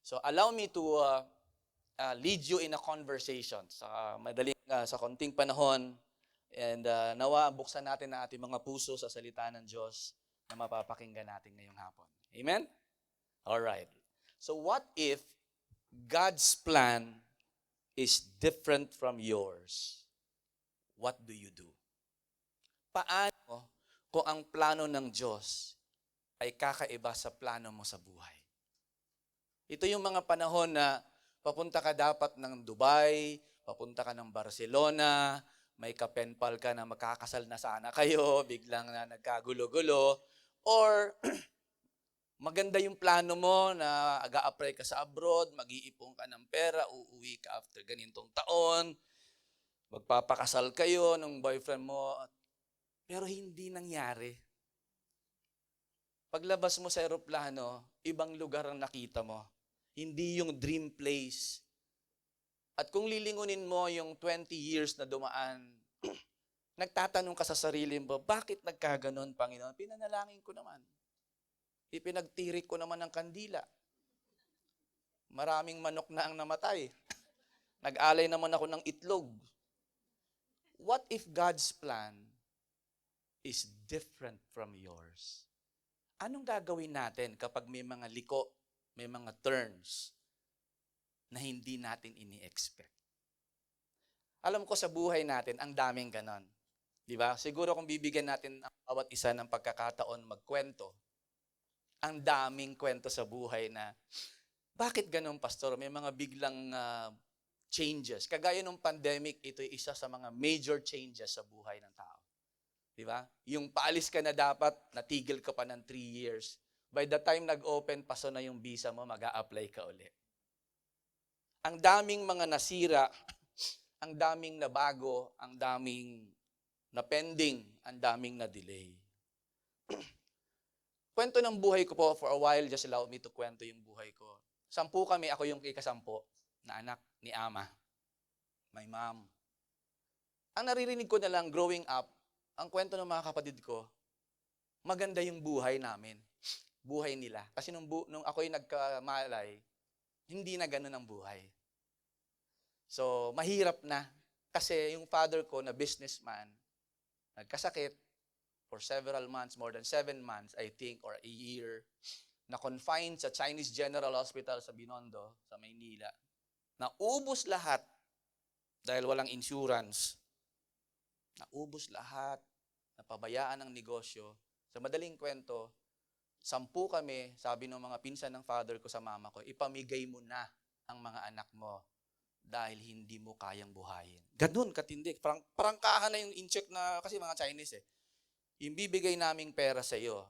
So allow me to lead you in a conversation sa konting panahon and nawa buksan natin ang ating mga puso sa salita ng Diyos na mapapakinggan natin ngayong hapon. Amen? All right. So what if God's plan is different from yours? What do you do? Paano kung ang plano ng Diyos ay kakaiba sa plano mo sa buhay? Ito yung mga panahon na papunta ka dapat ng Dubai, papunta ka ng Barcelona, may kapenpal ka na magkakasal na sana kayo, biglang na nagkagulo-gulo, or maganda yung plano mo na aga-apply ka sa abroad, mag-iipon ka ng pera, uuwi ka after ganitong taon, magpapakasal kayo ng boyfriend mo, pero hindi nangyari. Paglabas mo sa eroplano, ibang lugar ang nakita mo. Hindi yung dream place. At kung lilingunin mo yung 20 years na dumaan, nagtatanong ka sa sarili mo, bakit nagkaganon, Panginoon? Pinanalangin ko naman. Ipinagtirik ko naman ng kandila. Maraming manok na ang namatay. Nag-alay naman ako ng itlog. What if God's plan is different from yours? Anong gagawin natin kapag may mga liko, may mga turns na hindi natin ini-expect? Alam ko sa buhay natin, ang daming ganon. Di ba? Siguro kung bibigyan natin ang bawat isa ng pagkakataon magkwento, ang daming kwento sa buhay na, bakit ganon, Pastor? May mga biglang changes. Kagaya ng pandemic, ito ay isa sa mga major changes sa buhay ng tao. Di ba? Yung paalis ka na dapat, natigil ka pa ng 3 years. By the time nag-open, paso na yung visa mo, mag-a-apply ka ulit. Ang daming mga nasira, ang daming nabago, ang daming na pending, ang daming na delay. Kwento ng buhay ko po, for a while, just allow me to kwento yung buhay ko. 10 kami, ako yung ika-10 na anak ni Ama, my mom. Ang naririnig ko na lang growing up, ang kwento ng mga kapatid ko, maganda yung buhay namin. Buhay nila. Kasi nung ako'y nagkamalay, hindi na ganun ang buhay. So, mahirap na. Kasi yung father ko na businessman, nagkasakit for several months, more than 7 months, I think, or a year, na confined sa Chinese General Hospital sa Binondo, sa Maynila. Naubos lahat dahil walang insurance. Naubos lahat. Napabayaan ang negosyo. Sa madaling kwento, 10 kami, sabi ng mga pinsan ng father ko sa mama ko, ipamigay mo na ang mga anak mo dahil hindi mo kayang buhayin. Ganun, katindi. Prangkahan na yung in-check na, kasi mga Chinese yung bibigay naming pera sa iyo,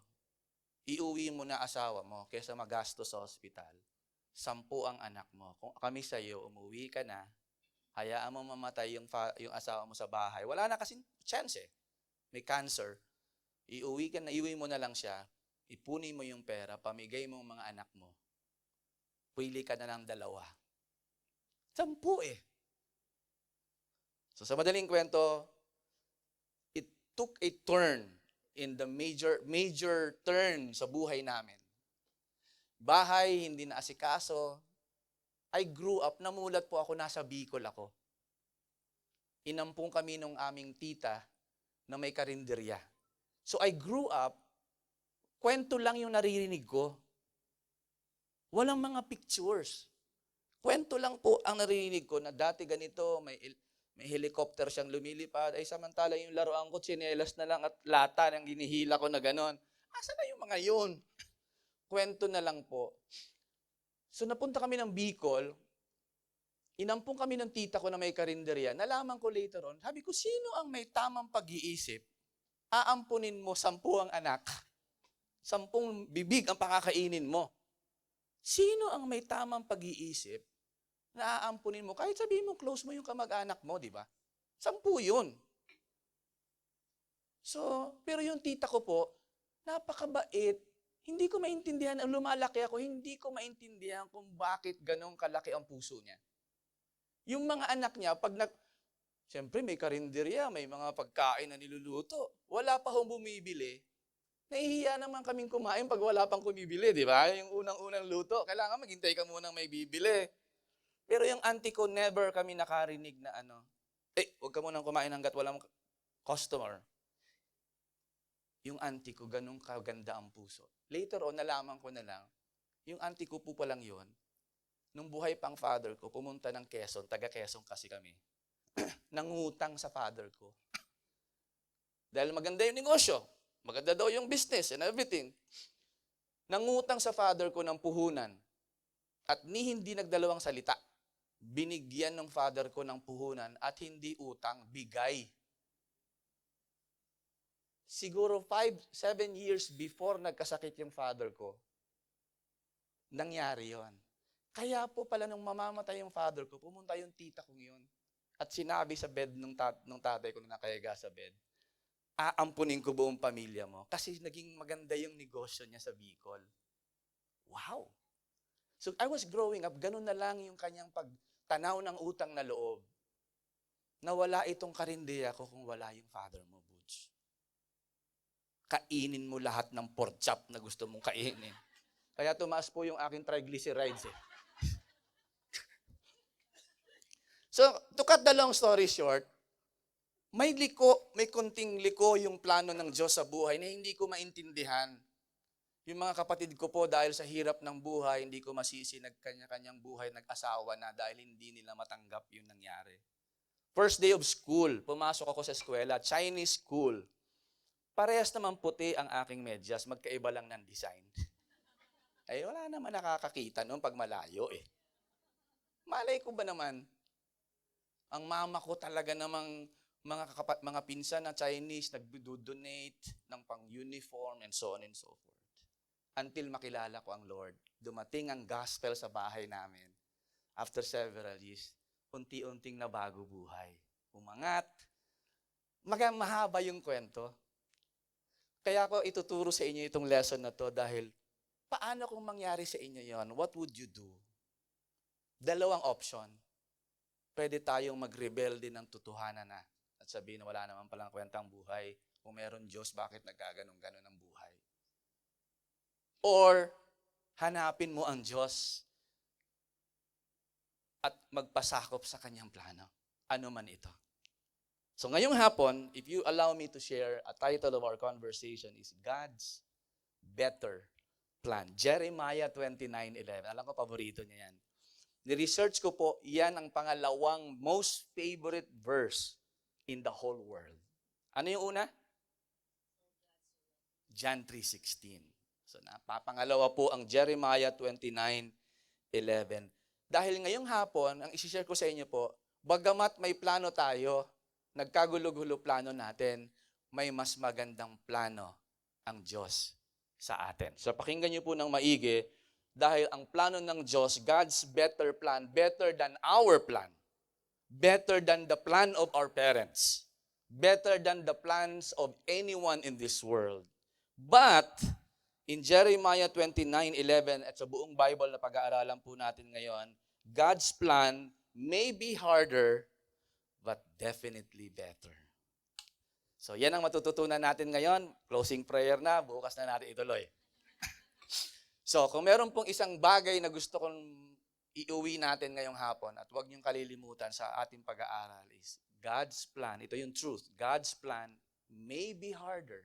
iuwi mo na asawa mo kaysa magastos sa ospital. 10 ang anak mo. Kung kami sa iyo, umuwi ka na, hayaan mo mamatay yung asawa mo sa bahay. Wala na kasing chance May cancer. Iuwi mo na lang siya, ipunin mo yung pera, pamigay mo ang mga anak mo. Pili ka na ng 2. 10 So sa madaling kwento, it took a turn in the major turn sa buhay namin. Bahay, hindi na asikaso. I grew up, namulat po ako, nasa Bicol ako. Inampung kami nung aming tita na may karinderya. So I grew up, kwento lang yung naririnig ko. Walang mga pictures. Kwento lang po ang naririnig ko na dati ganito, may helicopter siyang lumilipad, ay samantala yung laruan ko, tsinelas na lang at lata ng ginihila ko na ganon. Asa na yung mga yun? Kwento na lang po. So napunta kami ng Bicol, inampung kami ng tita ko na may karinderya. Nalaman ko later on, sabi ko, sino ang may tamang pag-iisip? Aampunin mo 10 ang anak. 10 bibig ang pakakainin mo. Sino ang may tamang pag-iisip na aampunin mo? Kahit sabihin mo, close mo yung kamag-anak mo, di ba? 10 yun. So, pero yung tita ko po, napakabait. Hindi ko maintindihan, lumalaki ako, hindi ko maintindihan kung bakit ganong kalaki ang puso niya. Yung mga anak niya, siyempre may karinderya, may mga pagkain na niluluto. Wala pa hong bumibili. Nahihiya naman kaming kumain pag wala pang kumibili, di ba? Yung unang-unang luto, kailangan maghintay ka munang may bibili. Pero yung auntie ko, never kami nakarinig na huwag ka munang kumain hanggat walang customer. Yung auntie ko, ganun kaganda ang puso. Later on, nalaman ko na lang, yung auntie ko po palang yun, nung buhay pang father ko, pumunta ng Quezon, taga Quezon kasi kami, nangutang sa father ko. Dahil maganda yung negosyo, maganda daw yung business and everything. Nangutang sa father ko ng puhunan at hindi nagdalawang salita. Binigyan ng father ko ng puhunan at hindi utang, bigay. Siguro 5-7 years before nagkasakit yung father ko, nangyari yon. Kaya po pala nung mamamatay yung father ko, pumunta yung tita kong yun. At sinabi sa bed nung tatay ko na nakahiga sa bed, aampunin ko buong pamilya mo kasi naging maganda yung negosyo niya sa Bicol. Wow! So I was growing up, ganun na lang yung kanyang pagtanaw ng utang na loob. Nawala itong karinderya ko kung wala yung father mo, Butch. Kainin mo lahat ng pork chop na gusto mong kainin. Kaya tumaas po yung aking triglycerides eh. So, to cut the long story short, may konting liko yung plano ng Diyos sa buhay na hindi ko maintindihan. Yung mga kapatid ko po dahil sa hirap ng buhay, hindi ko masisi nagkanya-kanyang buhay, nag-asawa na dahil hindi nila matanggap yung nangyari. First day of school, pumasok ako sa eskwela, Chinese school. Parehas naman puti ang aking medyas, magkaiba lang ng design. Ay wala naman nakakakita noon pag malayo eh. Malay ko ba naman, ang mama ko talaga namang mga pinsan na Chinese nagdo-donate ng pang-uniform and so on and so forth. Until makilala ko ang Lord. Dumating ang gospel sa bahay namin. After several years, unti-unting nabago buhay. Umangat. Mahaba yung kwento. Kaya ko ituturo sa inyo itong lesson na to dahil paano kung mangyari sa inyo yon? What would you do? Dalawang option. Pwede tayong mag-rebel din ng totohanan na at sabihin na wala naman palang kwentang buhay. Kung meron Diyos, bakit nagkaganon-ganon ang buhay? Or, hanapin mo ang Diyos at magpasakop sa kanyang plano. Ano man ito. So ngayong hapon, if you allow me to share, a title of our conversation is God's Better Plan. Jeremiah 29:11. Alam ko, paborito niya yan. Ni-research ko po, yan ang pangalawang most favorite verse in the whole world. Ano yung una? John 3:16. So napapangalawa po ang Jeremiah 29:11. Dahil ngayong hapon, ang isi-share ko sa inyo po, bagamat may plano tayo, nagkagulo-gulo plano natin, may mas magandang plano ang Diyos sa atin. So pakinggan niyo po ng maigi, dahil ang plano ng Diyos, God's better plan, better than our plan, better than the plan of our parents, better than the plans of anyone in this world. But, in Jeremiah 29:11, at sa buong Bible na pag-aaralan po natin ngayon, God's plan may be harder, but definitely better. So, yan ang matututunan natin ngayon. Closing prayer na, bukas na natin ituloy. So, kung meron pong isang bagay na gusto kong iuwi natin ngayong hapon at huwag niyong kalilimutan sa ating pag-aaral is God's plan. Ito yung truth. God's plan may be harder.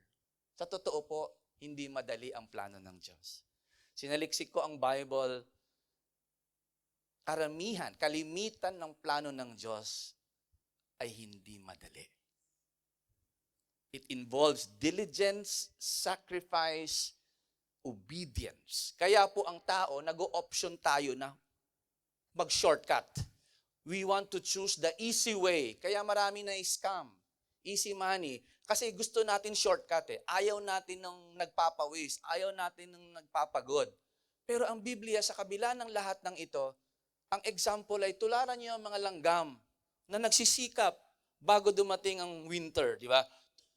Sa totoo po, hindi madali ang plano ng Diyos. Sinaliksik ko ang Bible, kalimitan ng plano ng Diyos ay hindi madali. It involves diligence, sacrifice, obedience. Kaya po ang tao, nag-o-option tayo na mag-shortcut. We want to choose the easy way. Kaya marami na scam, easy money. Kasi gusto natin shortcut eh. Ayaw natin ng nagpapawis. Ayaw natin ng nagpapagod. Pero ang Biblia, sa kabila ng lahat ng ito, ang example ay tularan niyo ang mga langgam na nagsisikap bago dumating ang winter, di ba?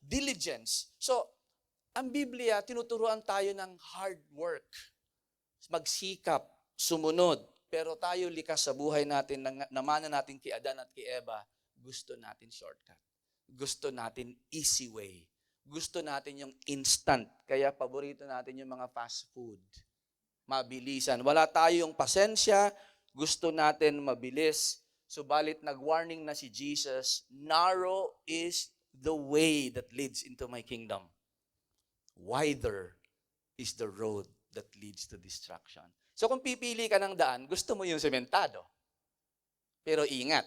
Diligence. So, ang Biblia, tinuturuan tayo ng hard work. Magsikap, sumunod. Pero tayo likas sa buhay natin, namana natin kay Adan at kay Eva, gusto natin shortcut. Gusto natin easy way. gusto natin yung instant. Kaya paborito natin yung mga fast food. Mabilisan. Wala tayong pasensya, gusto natin mabilis. Subalit nag-warning na si Jesus, narrow is the way that leads into my kingdom. Wider is the road that leads to destruction. So kung pipili ka ng daan, gusto mo yung sementado. Pero ingat.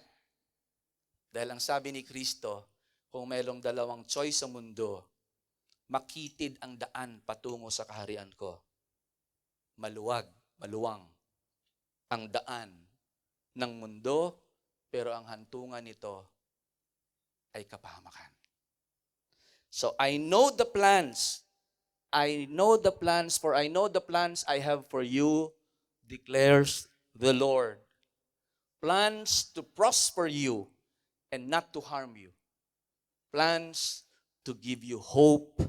Dahil ang sabi ni Kristo, kung mayroong dalawang choice sa mundo, makitid ang daan patungo sa kaharian ko. Maluwag, maluwang ang daan ng mundo, pero ang hantungan nito ay kapahamakan. So I know the plans, for I know the plans I have for you, declares the Lord. Plans to prosper you and not to harm you. Plans to give you hope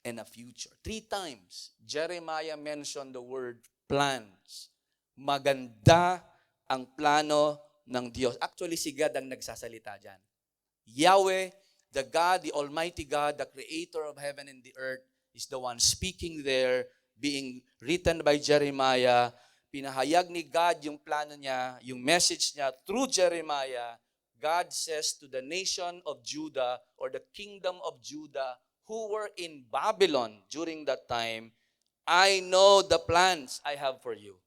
and a future. 3 times, Jeremiah mentioned the word plans. Maganda ang plano ng Diyos. Actually, si God ang nagsasalita dyan. Yahweh, the God, the Almighty God, the Creator of heaven and the earth, is the one speaking there, being written by Jeremiah. Pinahayag ni God yung plano niya, yung message niya through Jeremiah. God says to the nation of Judah or the kingdom of Judah who were in Babylon during that time, I know the plans I have for you.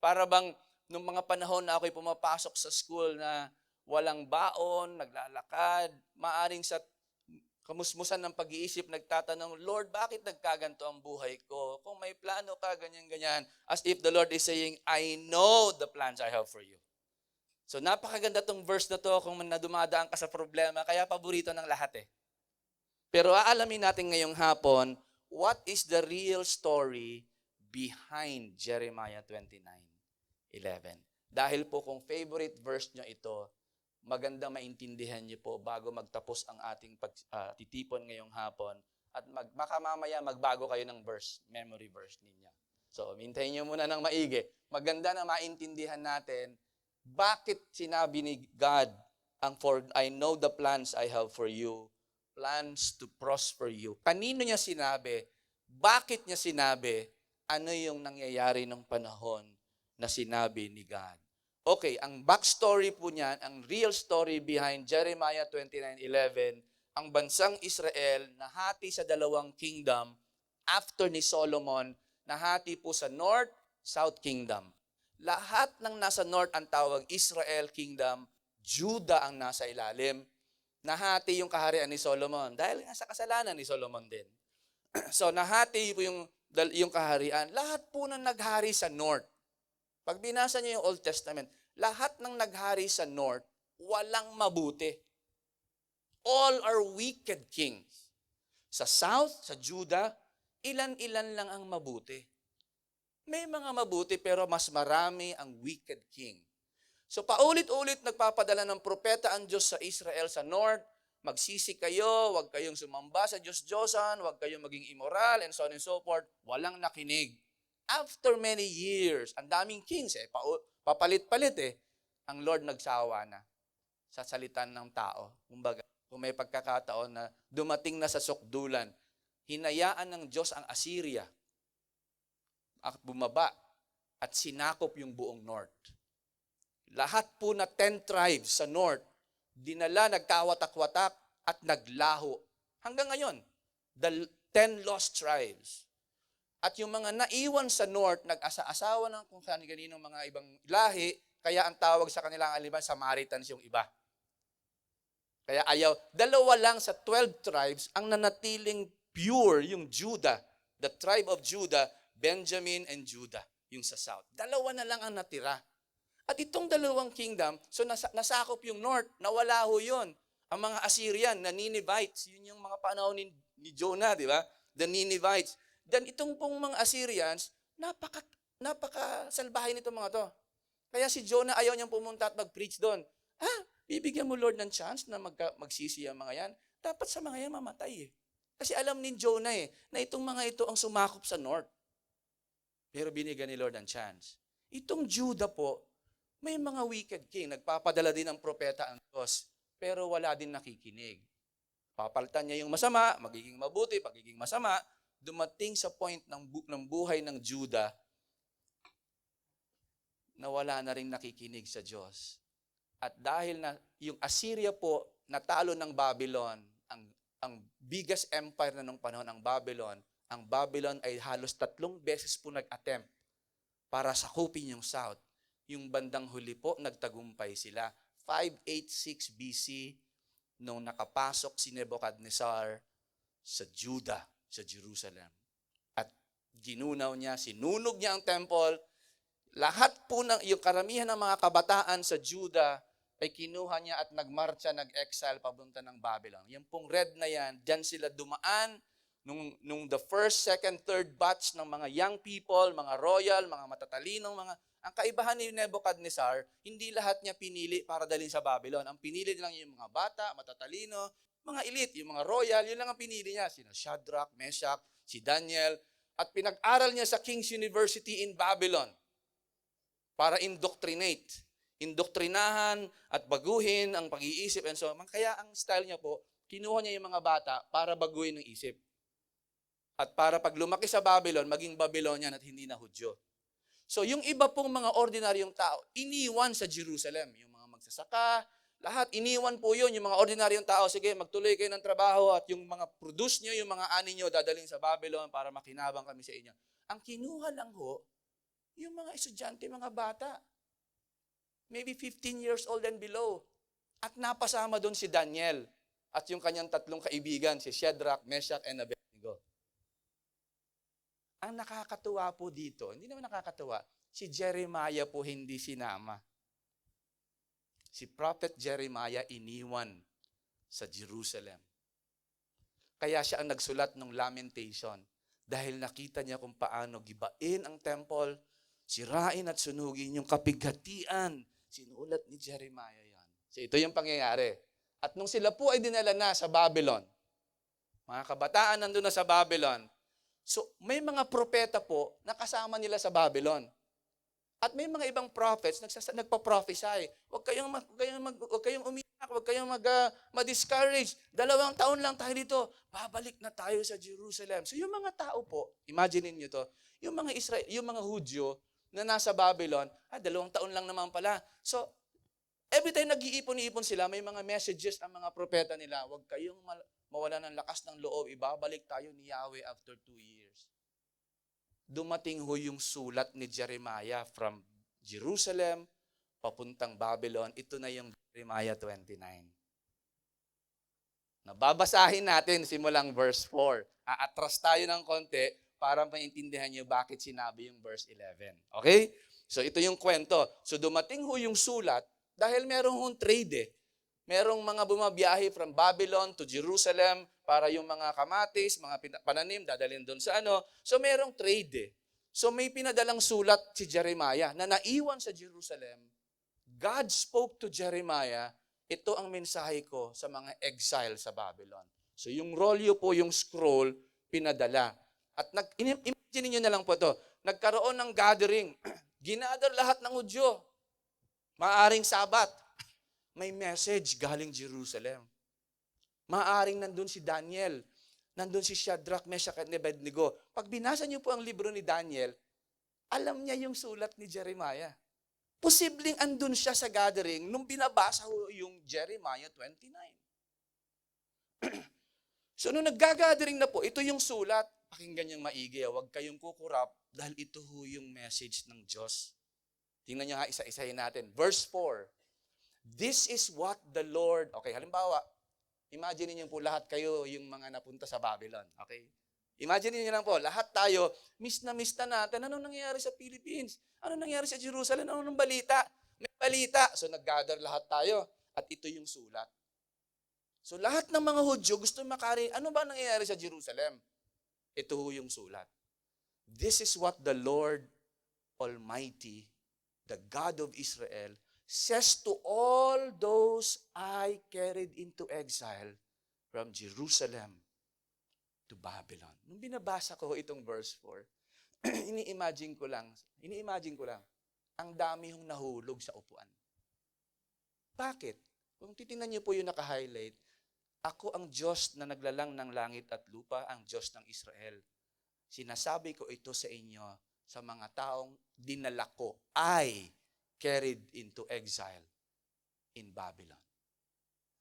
Para bang nung mga panahon na ako'y pumapasok sa school na walang baon, naglalakad, maaring sa kamusmusan ng pag-iisip, nagtatanong, Lord, bakit nagkaganto ang buhay ko? Kung may plano ka, ganyan-ganyan. As if the Lord is saying, I know the plans I have for you. So napakaganda tong verse na to kung nadumadaan ka sa problema, kaya paborito ng lahat eh. Pero aalamin natin ngayong hapon, what is the real story behind Jeremiah 29:11? Dahil po kung favorite verse nyo ito, maganda maintindihan niyo po bago magtapos ang ating titipon ngayong hapon at baka mamaya magbago kayo ng verse, memory verse ninyo. So, hintayin niyo muna ng maigi. Maganda na maintindihan natin bakit sinabi ni God for I know the plans I have for you, plans to prosper you. Kanino niya sinabi? Bakit niya sinabi? Ano yung nangyayari ng panahon na sinabi ni God? Okay, ang backstory po niyan, ang real story behind Jeremiah 29:11, ang bansang Israel nahati sa dalawang kingdom after ni Solomon, nahati po sa North, South Kingdom. Lahat ng nasa North ang tawag Israel Kingdom, Judah ang nasa ilalim. Nahati yung kaharian ni Solomon dahil nga sa kasalanan ni Solomon din. So nahati po yung kaharian. Lahat po na naghari sa North. Pag binasa niyo yung Old Testament, lahat ng naghari sa North, walang mabuti. All are wicked kings. Sa South, sa Judah, ilan-ilan lang ang mabuti. May mga mabuti pero mas marami ang wicked king. So paulit-ulit nagpapadala ng propeta ang Diyos sa Israel sa North, magsisi kayo, huwag kayong sumamba sa Diyos-Diyosan, huwag kayong maging immoral, and so on and so forth. Walang nakinig. After many years, ang daming kings papalit-palit ang Lord nagsawa na sa salitan ng tao. Kumbaga, kung may pagkakataon na dumating na sa sukdulan, hinayaan ng Diyos ang Assyria at bumaba at sinakop yung buong North. Lahat po na 10 tribes sa North, dinala, nagkawatak-watak at naglaho. Hanggang ngayon, the 10 lost tribes. At yung mga naiwan sa North, nag-asa-asawa ng kung saan-ganinong mga ibang lahi, kaya ang tawag sa kanilang aliban, Samaritans yung iba. Kaya dalawa lang sa 12 tribes ang nanatiling pure yung Judah, the tribe of Judah, Benjamin and Judah, yung sa South. Dalawa na lang ang natira. At itong dalawang kingdom, so nasakop yung North, nawala ho yun. Ang mga Assyrian, na Ninevites, yun yung mga panahon ni Jonah, di ba? The Ninevites. Then itong pong mga Assyrians, napaka-salbahay nito mga to. Kaya si Jonah ayaw niyang pumunta at mag-preach doon. Bibigyan mo Lord ng chance na magsisi ang mga yan. Dapat sa mga yan mamatay Kasi alam ni Jonah na itong mga ito ang sumakop sa North. Pero binigyan ni Lord ng chance. Itong Judah po, may mga wicked king. Nagpapadala din ng propeta ang Diyos. Pero wala din nakikinig. Papalitan niya yung masama, magiging mabuti, pagiging masama, dumating sa point ng buhay ng Judah na wala na rin nakikinig sa Diyos. At dahil na yung Assyria po natalo ng Babylon, ang biggest empire na nung panahon, ang Babylon ay halos 3 beses po nag-attempt para sakupin yung south. Yung bandang huli po, nagtagumpay sila. 586 BC, nung nakapasok si Nebuchadnezzar sa Judah, sa Jerusalem. At ginunaw niya, sinunog niya ang temple. Lahat po yung karamihan ng mga kabataan sa Judah ay kinuha niya at nagmarcha, nag-exile papunta ng Babylon. Yung pong red na yan, dyan sila dumaan nung the first, second, third batch ng mga young people, mga royal, mga matatalinong, ang kaibahan ni Nebuchadnezzar, hindi lahat niya pinili para dalhin sa Babylon. Ang pinili lang yung mga bata, matatalino, mga elite, yung mga royal, yun lang ang pinili niya. Sina Shadrach, Meshach, si Daniel, at pinag-aral niya sa King's University in Babylon para indoktrinahan at baguhin ang pag-iisip and so on. Kaya ang style niya po, kinuha niya yung mga bata para baguhin ang isip. At para pag lumaki sa Babylon, maging Babylonian at hindi na Hudyo. So yung iba pong mga ordinaryong tao, iniwan sa Jerusalem. Yung mga magsasaka, lahat iniwan po yun. Yung mga ordinaryong tao, sige, magtuloy kayo ng trabaho at yung mga produce nyo, yung mga ani nyo, dadalhin sa Babylon para makinabang kami sa inyo. Ang kinuha lang ho, yung mga estudyante, mga bata. Maybe 15 years old and below. At napasama doon si Daniel at yung kanyang 3 kaibigan, si Shadrach, Meshach, and Abednego. Ang nakakatuwa po dito, hindi naman nakakatuwa, si Jeremiah po hindi sinama. Si Prophet Jeremiah iniwan sa Jerusalem. Kaya siya ang nagsulat ng Lamentation dahil nakita niya kung paano gibain ang temple, sirain at sunugin yung kapighatian. Sinulat ni Jeremiah yan. So ito yung pangyayari. At nung sila po ay dinala na sa Babylon, mga kabataan nandun na sa Babylon, so may mga propeta po na kasama nila sa Babylon. At may mga ibang prophets nagpa-prophesy. Huwag kayong umiyak, huwag kayong ma-discourage. 2 taon lang tayo dito, babalik na tayo sa Jerusalem. So yung mga tao po, imagine niyo to, yung mga Hudyo na nasa Babylon, 2 taon lang naman pala. So every time nag-iipon-ipon sila, may mga messages ang mga propeta nila, huwag kayong mawala ng lakas ng loob, ibabalik tayo ni Yahweh after 2 years. Dumating ho yung sulat ni Jeremiah from Jerusalem, papuntang Babylon. Ito na yung Jeremiah 29. Nababasahin natin simulang verse 4. Aatras tayo ng konti para maintindihan nyo bakit sinabi yung verse 11. Okay? So ito yung kwento. So dumating ho yung sulat dahil merong hong trade eh. Merong mga bumabiyahe from Babylon to Jerusalem para yung mga kamatis, mga pananim, dadalhin doon sa ano. So merong trade eh. So may pinadalang sulat si Jeremiah na naiwan sa Jerusalem. God spoke to Jeremiah, ito ang mensahe ko sa mga exile sa Babylon. So yung rolyo po, yung scroll, pinadala. At imagine niyo na lang po to, nagkaroon ng gathering. Ginather lahat ng Hudyo. Maaring Sabat. May message galing Jerusalem. Maaring nandun si Daniel, nandun si Shadrach, Meshach, at Abednego. Pag binasa niyo po ang libro ni Daniel, alam niya yung sulat ni Jeremiah. Posibleng andun siya sa gathering nung binabasa yung Jeremiah 29. So nung nag-gathering na po, ito yung sulat, pakinggan niyang maigi, huwag kayong kukurap dahil ito yung message ng Diyos. Tingnan niyo ha, isa-isahin natin. Verse 4. This is what the Lord, okay, halimbawa, imagine niyo po lahat kayo yung mga napunta sa Babylon, okay? Imagine niyo lang po, lahat tayo, miss na natin, anong nangyayari sa Philippines? Anong nangyayari sa Jerusalem? Anong balita? May balita. So nag-gather lahat tayo at ito yung sulat. So lahat ng mga Hudyo gusto makari, ano ba nangyayari sa Jerusalem? Ito yung sulat. This is what the Lord Almighty, the God of Israel, says to all those I carried into exile from Jerusalem to Babylon. Nung binabasa ko itong verse 4, ini-imagine ko lang, ang dami hong nahulog sa upuan. Bakit? Kung titingnan niyo po yung naka-highlight, Ako ang Diyos na naglalang ng langit at lupa, ang Diyos ng Israel. Sinasabi ko ito sa inyo, sa mga taong dinala ko, I carried into exile in Babylon.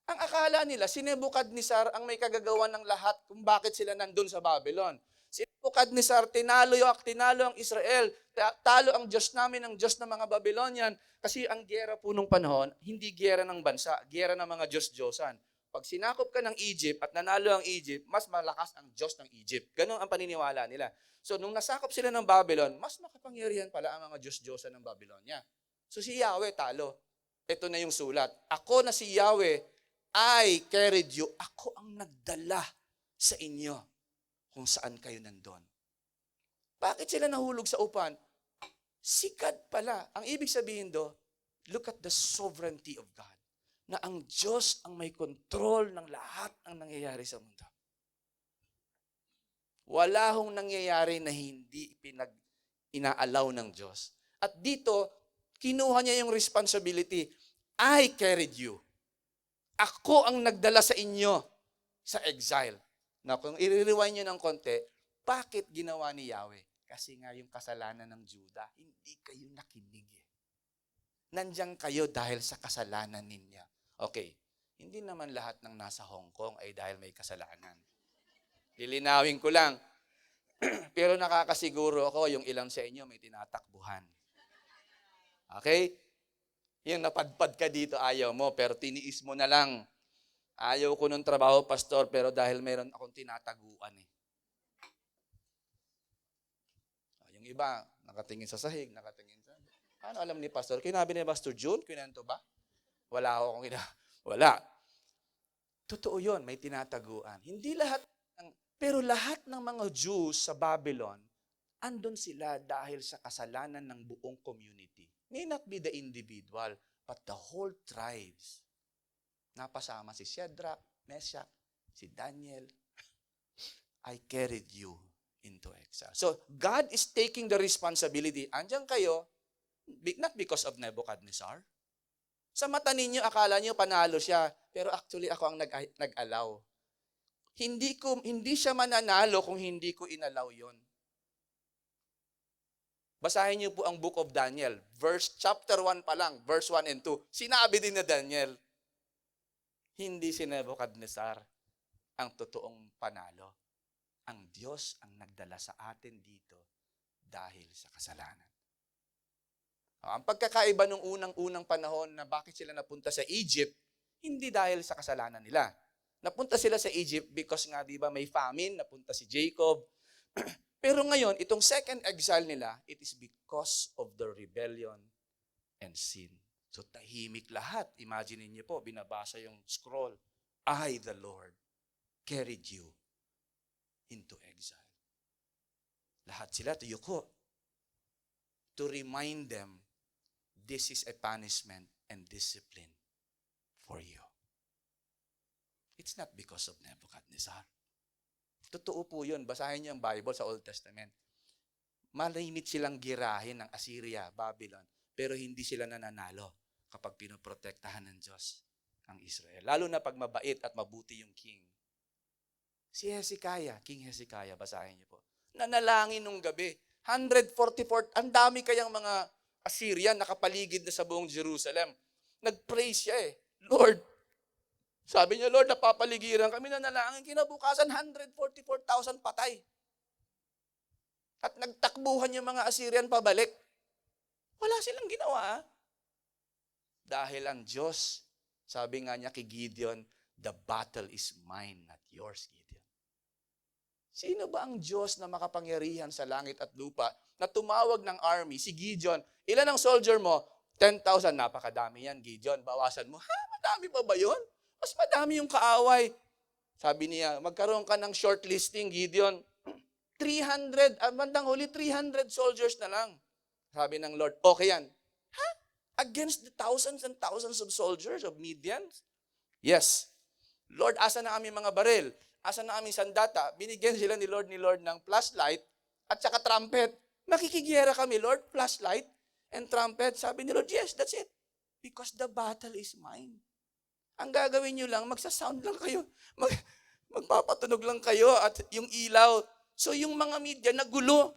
Ang akala nila, si Nebuchadnezzar ang may kagagawa ng lahat kung bakit sila nandun sa Babylon. Si Nebuchadnezzar, tinalo ang Israel, talo ang Diyos namin, ang Diyos ng mga Babylonian. Kasi ang giyera po nung panahon, hindi giyera ng bansa, giyera ng mga Diyos-Diyosan. Pag sinakop ka ng Egypt at nanalo ang Egypt, mas malakas ang Diyos ng Egypt. Ganon ang paniniwala nila. So nung nasakop sila ng Babylon, mas makapangyarihan pala ang mga Diyos-Diyosan ng Babylonia. So si Yahweh talo. Ito na yung sulat. Ako na si Yahweh, I carried you. Ako ang nagdala sa inyo kung saan kayo nandun. Bakit sila nahulog sa upan? Si God pala. Ang ibig sabihin do, look at the sovereignty of God. Na ang Diyos ang may control ng lahat ng nangyayari sa mundo. Wala hong nangyayari na hindi inaalaw ng Diyos. At dito, kinuha niya yung responsibility. I carried you. Ako ang nagdala sa inyo sa exile. Na kung i-rewind nyo ng konti, bakit ginawa ni Yahweh? Kasi nga yung kasalanan ng Juda, hindi kayo nakinig eh. Nandiyan kayo dahil sa kasalanan ninyo. Okay, hindi naman lahat ng nasa Hong Kong ay dahil may kasalanan. Lilinawin ko lang. Pero nakakasiguro ako, yung ilang sa inyo may tinatakbuhan. Okay? Yung napadpad ka dito, ayaw mo, pero tiniis mo na lang. Ayaw ko ng trabaho, pastor, pero dahil meron akong tinataguan eh. Yung iba, nakatingin sa sahig, nakatingin sa... Ano alam ni pastor? Kinabi ni Pastor June, kinento ba? Wala. Totoo yun, may tinataguan. Hindi lahat, pero lahat ng mga Jews sa Babylon, andun sila dahil sa kasalanan ng buong community. May not be the individual, but the whole tribes. Napasama si Shadrach, Meshach, si Daniel. I carried you into exile. So, God is taking the responsibility. Andiyan kayo, not because of Nebuchadnezzar. Sa mata ninyo, akala niyo panalo siya, pero actually ako ang nag-allow. Hindi siya mananalo kung hindi ko inalaw yon. Basahin niyo po ang Book of Daniel. Chapter 1 pa lang, verse 1 and 2. Sinabi din na Daniel, hindi si Nebuchadnezzar ang totoong panalo. Ang Diyos ang nagdala sa atin dito dahil sa kasalanan. Ang pagkakaiba nung unang-unang panahon na bakit sila napunta sa Egypt, hindi dahil sa kasalanan nila. Napunta sila sa Egypt because nga, di ba, may famine, napunta si Jacob. Pero ngayon, itong second exile nila, it is because of the rebellion and sin. So tahimik lahat. Imagine niyo po, binabasa yung scroll. I, the Lord, carried you into exile. Lahat sila tuyuko to remind them, this is a punishment and discipline for you. It's not because of Nebuchadnezzar. Totoo po yun. Basahin niyo ang Bible sa Old Testament. Malimit silang girahin ng Assyria, Babylon, pero hindi sila nananalo kapag pinoprotektahan ng Diyos ang Israel. Lalo na pag mabait at mabuti yung king. Si Hezekiah, King Hezekiah, basahin niyo po. Nanalangin nung gabi. 144, ang dami kayang mga Assyrian nakapaligid na sa buong Jerusalem. Nag-praise siya eh. Lord, sabi niya, Lord, napapaligiran kami, nanalangin, kinabukasan 144,000 patay. At nagtakbuhan yung mga Assyrian pabalik. Wala silang ginawa. Dahil ang Diyos, sabi nga niya kay Gideon, the battle is mine, not yours, Gideon. Sino ba ang Diyos na makapangyarihan sa langit at lupa na tumawag ng army, si Gideon? Ilan ang soldier mo? 10,000. Napakadami yan, Gideon. Bawasan mo. Ha? Madami pa ba yun? Mas madami yung kaaway. Sabi niya, magkaroon ka ng shortlisting, Gideon. 300, bandang huli, 300 soldiers na lang. Sabi ng Lord, okay yan. Ha? Against the thousands and thousands of soldiers of Midians? Yes. Lord, asa na aming mga baril? Asa na aming sandata? Binigyan sila ni Lord ng flashlight at saka trumpet. Makikigiyera kami, Lord, flashlight and trumpet. Sabi ni Lord, yes, that's it. Because the battle is mine. Ang gagawin nyo lang, magsasound lang kayo. Magpapatunog lang kayo at yung ilaw. So yung mga media nagulo.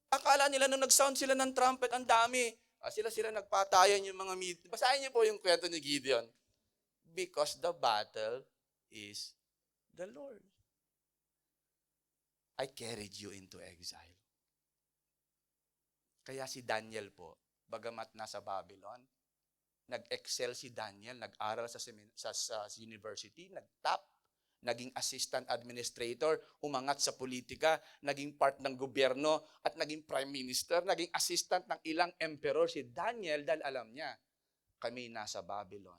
Akala nila nung nag-sound sila ng trumpet, ang dami. Sila nagpatayan yung mga media. Basahin niyo po yung kwento ni Gideon. Because the battle is the Lord. I carried you into exile. Kaya si Daniel po, bagamat nasa Babylon, nag-excel si Daniel, nag-aral sa university, nag-top, naging assistant administrator, umangat sa politika, naging part ng gobyerno, at naging prime minister, naging assistant ng ilang emperor si Daniel dahil alam niya, kami nasa Babylon,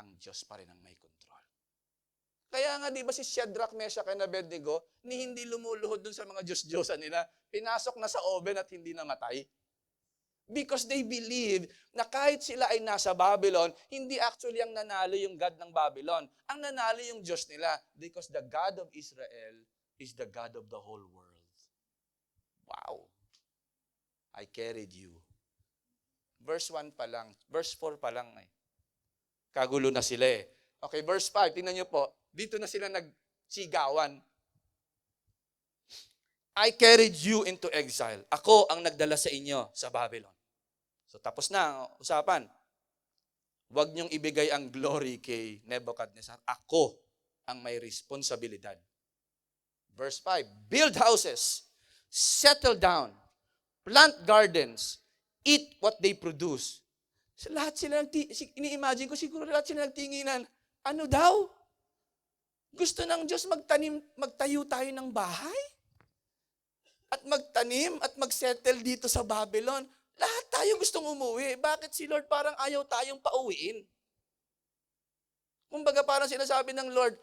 ang Diyos pa rin ang may control. Kaya nga, di ba si Shadrach, Meshach, and Abednego, ni hindi lumuluhod dun sa mga Diyos-Diyosan nila, pinasok na sa oven at hindi namatay. Because they believe na kahit sila ay nasa Babylon, hindi actually ang nanalo yung God ng Babylon. Ang nanalo yung Diyos nila. Because the God of Israel is the God of the whole world. Wow! I carried you. Verse 1 pa lang. Verse 4 pa lang eh. Kagulo na sila eh. Okay, verse 5. Tingnan nyo po. Dito na sila nagsigawan. I carried you into exile. Ako ang nagdala sa inyo sa Babylon. So tapos na ang usapan. Huwag niyong ibigay ang glory kay Nebuchadnezzar. Ako ang may responsibilidad. Verse 5, build houses, settle down, plant gardens, eat what they produce. So lahat sila, ini-imagine ko siguro lahat sila nagtinginan. Ano daw? Gusto ng Diyos magtayo tayo ng bahay? At magtanim at magsettle dito sa Babylon. Lahat tayo gustong umuwi. Bakit si Lord parang ayaw tayong pauwiin? Kumbaga parang sinasabi ng Lord,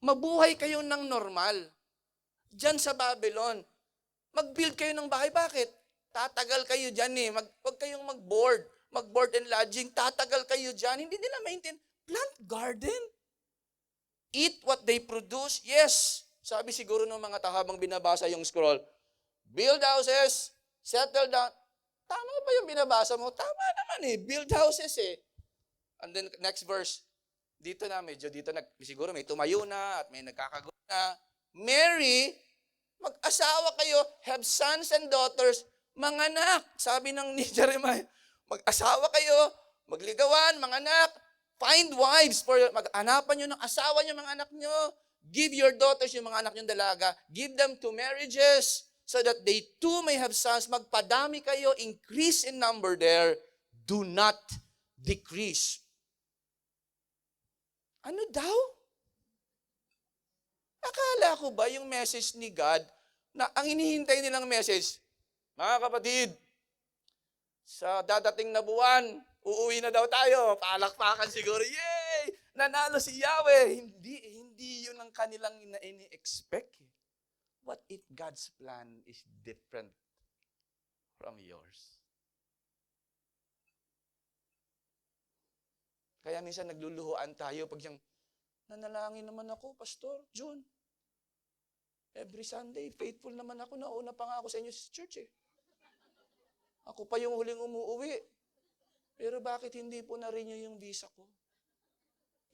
mabuhay kayo ng normal. Diyan sa Babylon. Mag-build kayo ng bahay. Bakit? Tatagal kayo dyan eh. Huwag kayong mag-board. Mag-board and lodging. Tatagal kayo dyan. Hindi nila maintain. Plant garden. Eat what they produce. Yes. Sabi siguro ng mga habang binabasa yung scroll, build houses, settle down. Tama ba yung binabasa mo? Tama naman eh. Build houses eh. And then next verse, dito siguro may tumayo na at may nagkakagulo na. Mary, mag-asawa kayo, have sons and daughters, mga anak. Sabi ng ni Jeremiah, mag-asawa kayo, magligawan, mga anak, find wives, mag-anapan nyo ng asawa nyo, mga anak nyo. Give your daughters, yung mga anak nyo dalaga, give them to marriages, so that they too may have sons. Magpadami kayo, increase in number there, do not decrease. Ano daw? Akala ko ba yung message ni God, na ang hinihintay nilang message, mga kapatid, sa dadating na buwan, uuwi na daw tayo, palakpakan siguro, yay! Nanalo si Yahweh. Hindi yun ang kanilang ini-expect. What if God's plan is different from yours? Kaya minsan nagluluhuan tayo pag siyang, nanalangin naman ako, Pastor June. Every Sunday, faithful naman ako. Nauna pa nga ako sa inyo sa church eh. Ako pa yung huling umuuwi. Pero bakit hindi po na-renew yung visa ko?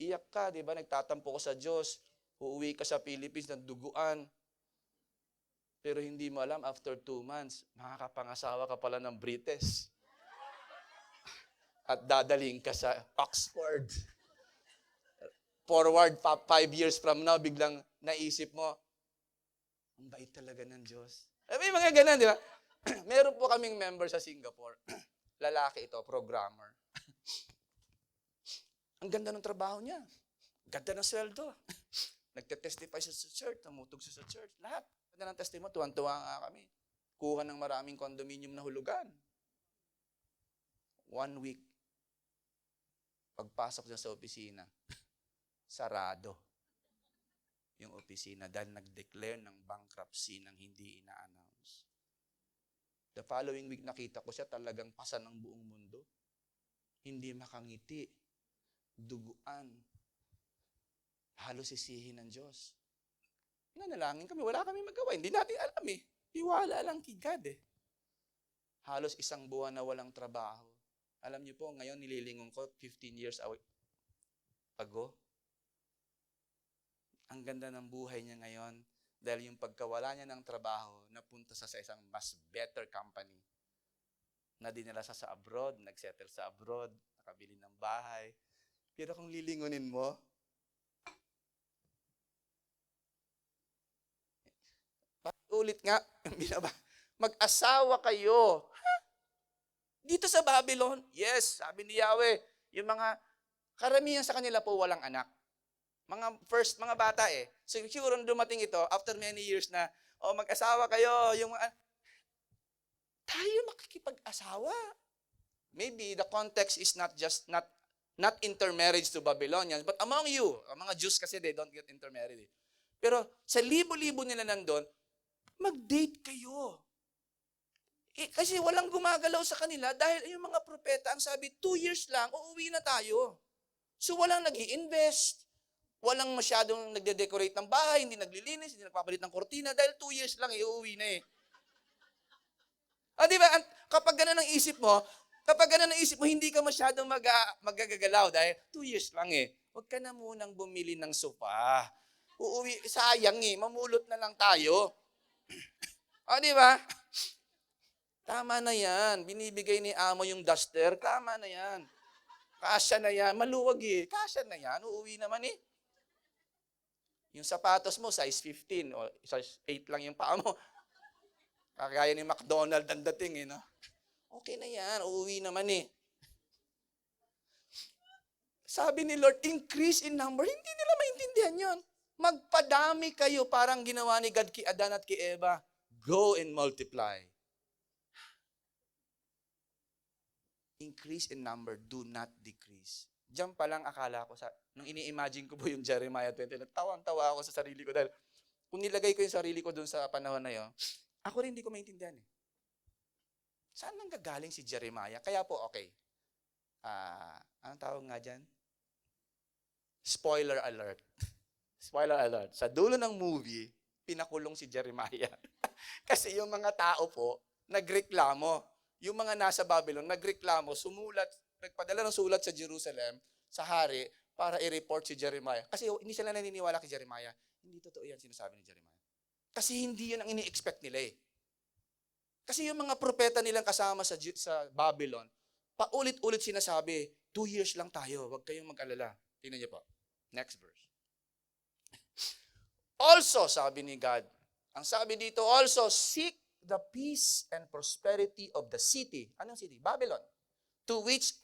Iyak ka, di ba? Nagtatampo ka sa Diyos. Uuwi ka sa Philippines ng duguan. Pero hindi mo alam, after 2 months, makakapangasawa ka pala ng British. At dadaling ka sa Oxford. Forward 5 years from now, biglang naisip mo, ang bait talaga ng Diyos. May mga ganun, di ba? Meron po kaming member sa Singapore. Lalaki ito, programmer. Ang ganda ng trabaho niya. Ganda ng sweldo. Nagte-testify siya sa church, namutog siya sa church. Lahat. Ganda ng testimony, tuwan-tuwa nga kami. Kuha ng maraming condominium na hulugan. 1 week. Pagpasok niya sa opisina, sarado yung opisina dahil nag-declare ng bankruptcy nang hindi ina-announce. The following week nakita ko siya talagang pasa ng buong mundo. Hindi makangiti. Duguan. Halos sisihin ng Diyos. Nanalangin kami, wala kami magawa. Hindi natin alam eh. Tiwala lang kay God eh. Halos 1 buwan na walang trabaho. Alam niyo po, ngayon nililingon ko 15 years ago. Ang ganda ng buhay niya ngayon dahil yung pagkawala niya ng trabaho, napunta sa isang mas better company. Na dinala sa abroad, nagsettle sa abroad, nakabili ng bahay. Pero kung lilingunin mo, ulit nga, mag-asawa kayo. Dito sa Babylon, yes, sabi ni Yahweh, yung mga karamihan sa kanila po walang anak. Mga bata eh. So siguro dumating ito, after many years na, mag-asawa kayo, tayo makikipag-asawa. Maybe the context is not intermarriage to Babylonians, but among you, mga Jews kasi they don't get intermarried. Pero sa libo-libo nila nandun, mag-date kayo. Kasi walang gumagalaw sa kanila dahil yung mga propeta, ang sabi, 2 years lang, uuwi na tayo. So walang nag-i-invest, walang masyadong nagde-decorate ng bahay, hindi naglilinis, hindi nagpapalit ng kortina, dahil 2 years lang, uuwi na eh. Di ba? Kapag ganun ang isip mo, hindi ka masyadong magagalaw dahil 2 years lang eh. Huwag ka na munang bumili ng sofa. Uuwi, sayang eh, mamulot na lang tayo. Di ba? Tama na yan. Binibigay ni amo yung duster, tama na yan. Kasya na yan. Maluwag eh. Kasya na yan. Uuwi naman eh. Yung sapatos mo, size 15 o size 8 lang yung paa mo. Kagaya ni McDonald ang dating eh, no? Okay na yan. Uuwi naman eh. Sabi ni Lord, increase in number. Hindi nila maintindihan yon. Magpadami kayo parang ginawa ni God kay Adan at kay Eva. Go and multiply. Increase in number, do not decrease. Diyan pa lang akala ko, nung ini-imagine ko po yung Jeremiah 20, tawang-tawa ako sa sarili ko dahil kung nilagay ko yung sarili ko dun sa panahon na yun, ako rin hindi ko maintindihan eh. Saan nang gagaling si Jeremiah? Kaya po, okay. Anong tawag nga dyan? Spoiler alert. Spoiler alert. Sa dulo ng movie, pinakulong si Jeremiah. Kasi yung mga tao po, nagreklamo. Yung mga nasa Babylon, nagreklamo, nagpadala ng sulat sa Jerusalem, sa hari, para i-report si Jeremiah. Kasi hindi sila naniniwala kay Jeremiah. Hindi totoo yan sinasabi ni Jeremiah. Kasi hindi yan ang ini-expect nila eh. Kasi yung mga propeta nilang kasama sa Babylon, paulit-ulit sinasabi, 2 years lang tayo, huwag kayong mag-alala. Tingnan niyo po. Next verse. Also, sabi ni God, ang sabi dito, also, seek the peace and prosperity of the city. Anong city? Babylon. To which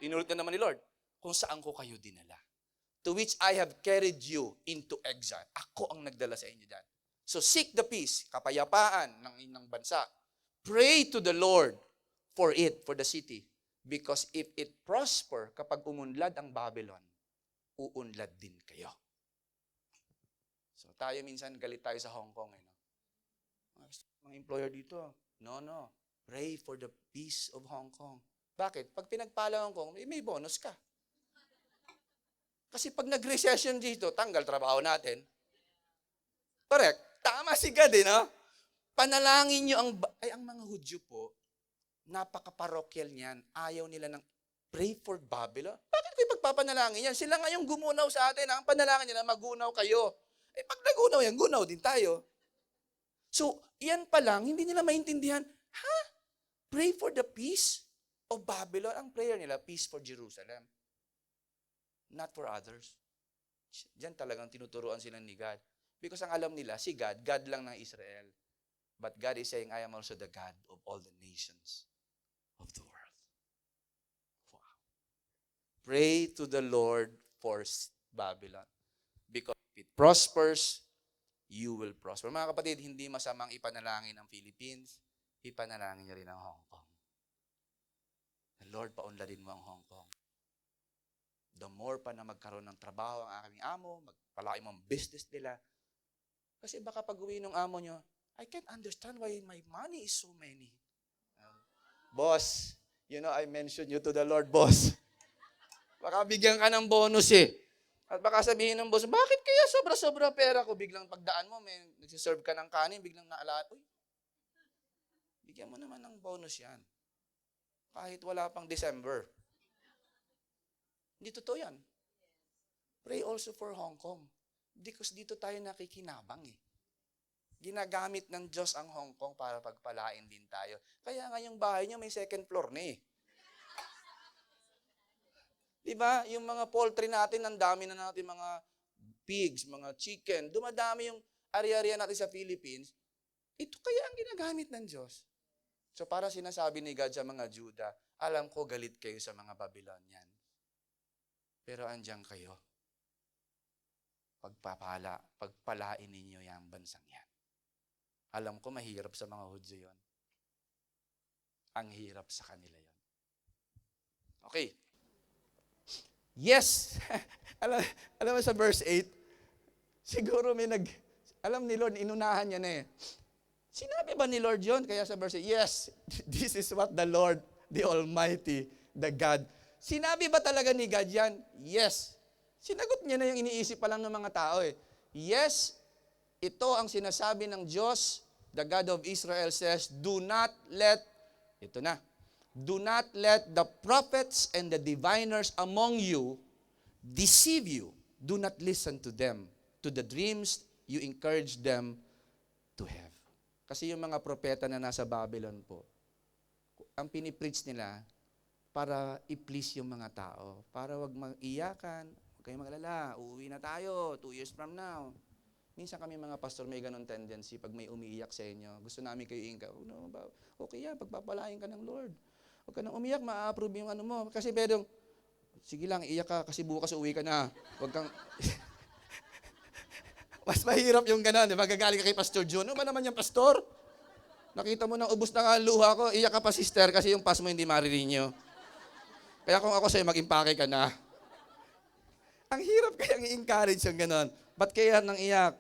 inulit na naman ni Lord, kung saan ko kayo dinala. To which I have carried you into exile. Ako ang nagdala sa inyo dyan. So seek the peace, kapayapaan ng inyong bansa. Pray to the Lord for the city. Because if it prosper, kapag umunlad ang Babylon, uunlad din kayo. So tayo minsan galit tayo sa Hong Kong. Mga employer dito, no. Pray for the peace of Hong Kong. Bakit? Pag pinagpala Hong Kong, may bonus ka. Kasi pag nag-recession dito, tanggal trabaho natin. Correct? Tama si God no? Panalangin nyo ang mga Hudyo po, napaka-parokyal niyan. Ayaw nila ng pray for Babylon. Bakit kayo pagpapanalangin yan? Sila ngayong gumunaw sa atin. Ang panalangin nila, magunaw kayo. Pag nagunaw yan, gunaw din tayo. So, yan pa lang, hindi nila maintindihan, pray for the peace of Babylon. Ang prayer nila, peace for Jerusalem. Not for others. Diyan talagang tinuturuan sila ni God. Because ang alam nila, si God lang ng Israel. But God is saying, I am also the God of all the nations of the world. Wow. Pray to the Lord for Babylon. Because if it prospers, you will prosper. Mga kapatid, hindi masamang ipanalangin ang Philippines, ipanalangin niyo rin ang Hong Kong. The Lord, paunladin mo ang Hong Kong. The more pa na magkaroon ng trabaho ang aking amo, magpalaki mo ang business nila. Kasi baka pag-uwi ng amo nyo, I can't understand why my money is so many. Boss, I mentioned you to the Lord, boss. Baka bigyan ka ng bonus eh. At baka sabihin ng boss, bakit kaya sobra-sobra pera ko? Biglang pagdaan mo, may nagsiserve ka ng kanin, biglang naalala, bigyan mo naman ng bonus yan. Kahit wala pang December. Hindi totoo yan. Pray also for Hong Kong. Because dito tayo nakikinabang eh. Ginagamit ng Diyos ang Hong Kong para pagpalain din tayo. Kaya nga yung bahay niyo may second floor na eh. Diba? Yung mga poultry natin, ang dami na natin mga pigs, mga chicken. Dumadami yung ari-arian natin sa Philippines. Ito kaya ang ginagamit ng Diyos. So para sinasabi ni God sa mga Juda, alam ko galit kayo sa mga Babylonian. Pero andyan kayo. Pagpalain ninyo yung bansang yan. Alam ko mahirap sa mga Hudyo yon. Ang hirap sa kanila yon. Okay. Yes! alam mo sa verse 8, siguro alam ni Lord, inunahan niya na eh. Sinabi ba ni Lord yon? Kaya sa verse 8, yes, this is what the Lord, the Almighty, the God. Sinabi ba talaga ni God yan? Yes. Sinagot niya na yung iniisip pa lang ng mga tao eh. Yes, ito ang sinasabi ng Diyos, the God of Israel says, do not let the prophets and the diviners among you deceive you. Do not listen to them, to the dreams you encourage them to have. Kasi yung mga propeta na nasa Babylon po, ang pinipreach nila para i-please yung mga tao, para wag mag-iyakan, huwag kayong magalala, uuwi na tayo 2 years from now. Minsan kami mga pastor may ganun tendency pag may umiiyak sa inyo. Gusto namin kayo iingka. Okay yan, pagpapalain ka ng Lord. Huwag ka nang umiyak, ma-approve yung ano mo. Kasi pwedeng, sige lang, iyak ka kasi bukas uwi ka na. Huwag kang... Mas mahirap yung gano'n. Magagaling ka kay Pastor John. Ano ba naman yung pastor? Nakita mo na ubos na nga ang luha ko. Iyak ka pa, sister, kasi yung pass mo hindi maririnyo. Kaya kung ako sa'yo, mag-impake ka na. Ang hirap kayang i-encourage yung gano'n. Ba't kaya nang iyak?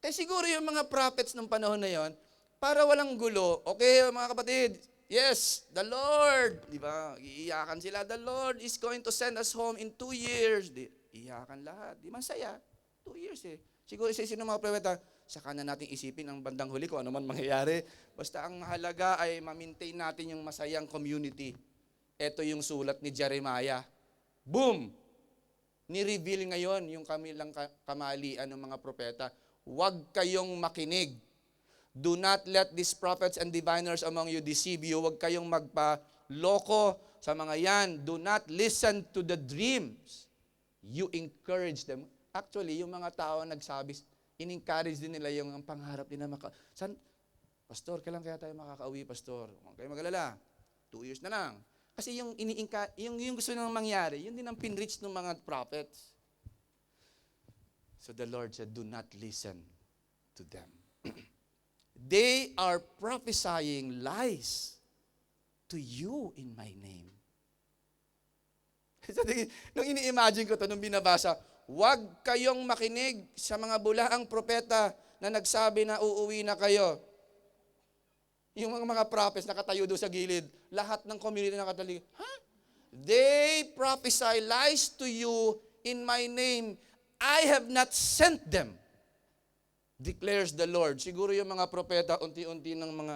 Eh siguro yung mga prophets ng panahon na yon, para walang gulo, okay mga kapatid, yes, the Lord, di ba? Iiyakan sila, the Lord is going to send us home in 2 years. Iiyakan lahat, di masaya. 2 years eh. Siguro isa ng mga propeta, saka na natin isipin ang bandang huli kung ano man mangyayari. Basta ang mahalaga ay ma-maintain natin yung masayang community. Ito yung sulat ni Jeremiah. Boom! Ni-reveal ngayon yung kamilang kamalian ng mga propeta. Huwag kayong makinig. Do not let these prophets and diviners among you deceive you. Huwag kayong magpa-loko sa mga yan. Do not listen to the dreams. You encourage them. Actually, yung mga tao nagsabi, in-encourage din nila yung pangarap nila. Pastor, kailan kaya tayo makakauwi, Pastor? Huwag kayong mag-alala. 2 years na lang. Kasi yung gusto nang mangyari, yun din ang pinreach ng mga prophets. So the Lord said, do not listen to them. They are prophesying lies to you in my name. Nung ini-imagine ko ito, nung binabasa, huwag kayong makinig sa mga bulaang propeta na nagsabi na uuwi na kayo. Yung mga prophets nakatayo doon sa gilid, lahat ng community nakatayo. They prophesy lies to you in my name. I have not sent them, declares the Lord. Siguro yung mga propeta, unti-unti ng mga...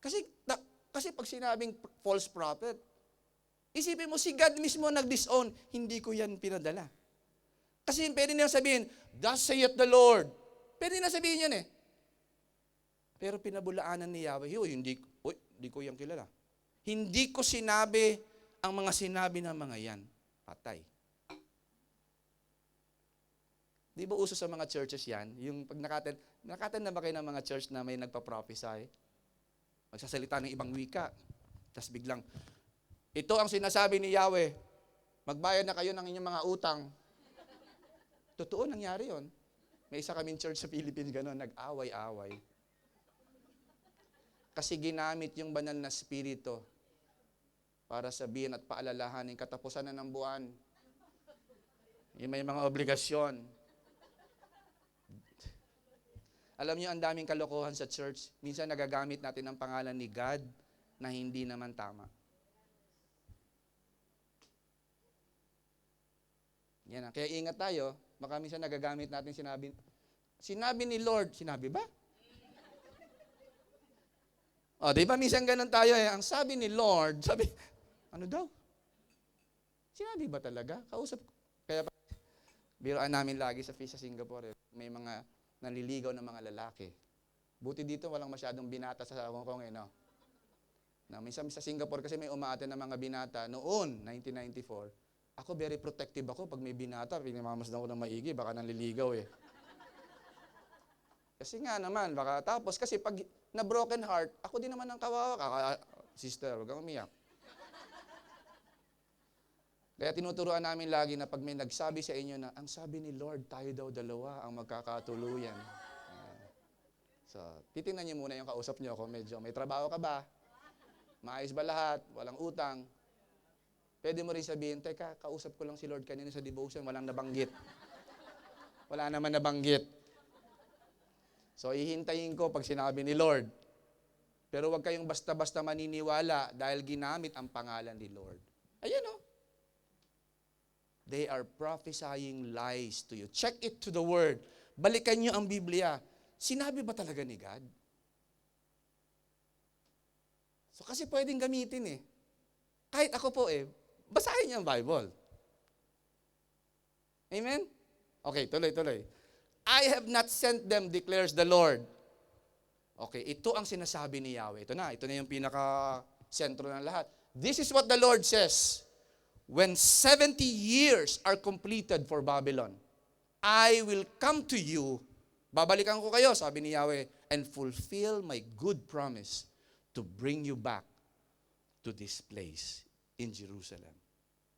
Kasi pag sinabing false prophet, isipin mo, si God mismo nag-disown, hindi ko yan pinadala. Kasi pwede nilang sabihin, thus saith the Lord. Pwede na sabihin yan eh. Pero pinabulaanan ni Yahweh, hindi ko yan kilala. Hindi ko sinabi ang mga sinabi ng mga yan. Patay. Di ba uso sa mga churches yan? Yung pag nakaten na ba kayo ng mga church na may nagpa-prophesy? Magsasalita ng ibang wika. Tapos biglang, ito ang sinasabi ni Yahweh, magbayad na kayo ng inyong mga utang. Totoo, nangyari yon. May isa kaming church sa Philippines, gano'n, nag-away-away. Kasi ginamit yung banal na spirito para sabihin at paalalahanin katapusan na ng buwan. Yung may mga obligasyon. Alam niyo, ang daming kalokohan sa church. Minsan nagagamit natin ang pangalan ni God na hindi naman tama. Yan. Kaya ingat tayo. Baka minsan nagagamit natin sinabi ni Lord. Sinabi ba? O, di ba minsan ganun tayo eh. Ang sabi ni Lord, sabi, ano daw? Sinabi ba talaga? Kausap ko. Kaya biroan namin lagi sa Fish sa Singapore, may mga naliligaw na mga lalaki. Buti dito walang masyadong binata sa Hong Kong eh, no? Na minsan sa Singapore kasi may umaaten ng mga binata noon, 1994. Ako very protective ako pag may binata, pinamamasdan ko ng maigi, baka nanliligaw eh. Kasi nga naman, baka tapos kasi pag na broken heart, ako din naman ang kawawa. Sister, huwag kang umiyak. Kaya tinuturuan namin lagi na pag may nagsabi sa inyo na, ang sabi ni Lord, tayo daw dalawa ang magkakatuluyan. So, titingnan niyo muna yung kausap niyo kung medyo may trabaho ka ba? Maayos ba lahat? Walang utang? Pwede mo rin sabihin, teka, kausap ko lang si Lord kanina sa devotion, walang nabanggit. Wala naman nabanggit. So, ihintayin ko pag sinabi ni Lord. Pero huwag kayong basta-basta maniniwala dahil ginamit ang pangalan ni Lord. Ayan o. They are prophesying lies to you. Check it to the Word. Balikan nyo ang Biblia. Sinabi ba talaga ni God? So kasi pwedeng gamitin eh. Kahit ako po eh, basahin niyo ang Bible. Amen? Okay, tuloy. I have not sent them, declares the Lord. Okay, ito ang sinasabi ni Yahweh. Ito na yung pinaka-sentro ng lahat. This is what the Lord says. When 70 years are completed for Babylon, I will come to you, babalikan ko kayo, sabi ni Yahweh, and fulfill my good promise to bring you back to this place in Jerusalem.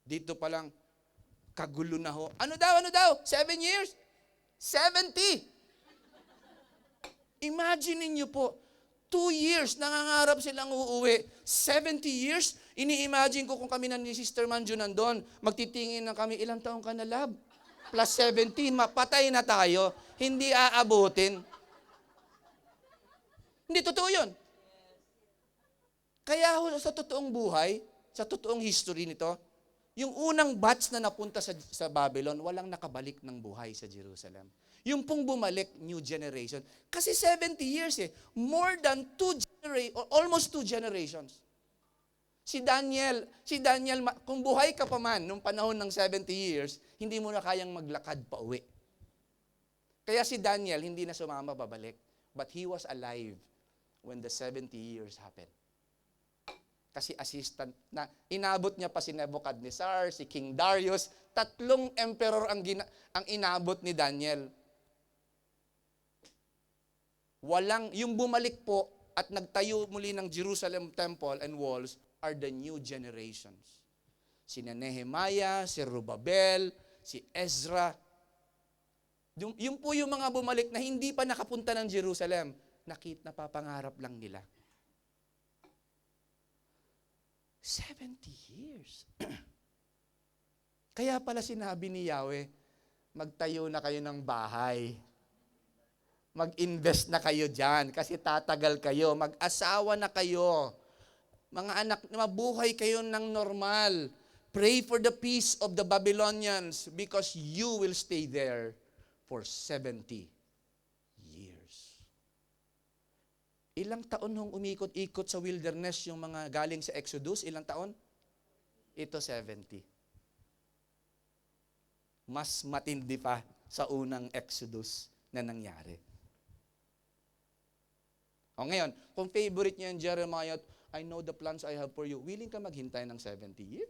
Dito pa lang, kagulo na ho. Ano daw? 7 years? 70! Imagine niyo po, 2 years, nangangarap silang uuwi. 70 years, ini-imagine ko kung kami na ni Sister Manju nandun, magtitingin na kami, ilang taong ka na, love? Plus 70, mapatay na tayo. Hindi aabutin. Hindi, totoo yun. Kaya sa totoong buhay, sa totoong history nito, yung unang batch na napunta sa Babylon, walang nakabalik ng buhay sa Jerusalem. Yung pong bumalik, new generation. Kasi 70 years eh. More than almost 2 generations. Si Daniel, kung buhay ka pa man nung panahon ng 70 years, hindi mo na kayang maglakad pa uwi. Kaya si Daniel, hindi na sumama pabalik. But he was alive when the 70 years happened. Kasi assistant na, inabot niya pa si Nebuchadnezzar, si King Darius, 3 emperor ang inabot ni Daniel. Yung bumalik po at nagtayo muli ng Jerusalem temple and walls are the new generations. Si Nehemiah, si Rubabel, si Ezra. Yung po yung mga bumalik na hindi pa nakapunta ng Jerusalem, napapangarap lang nila. 70 years. Kaya pala sinabi ni Yahweh, magtayo na kayo ng bahay. Mag-invest na kayo dyan kasi tatagal kayo. Mag-asawa na kayo. Mga anak, mabuhay kayo ng normal. Pray for the peace of the Babylonians because you will stay there for 70 years. Ilang taon nung umikot-ikot sa wilderness yung mga galing sa Exodus? Ilang taon? Ito 70. Mas matindi pa sa unang Exodus na nangyari. O ngayon, kung favorite niyo yung Jeremiah, I know the plans I have for you, willing ka maghintay ng 70 years?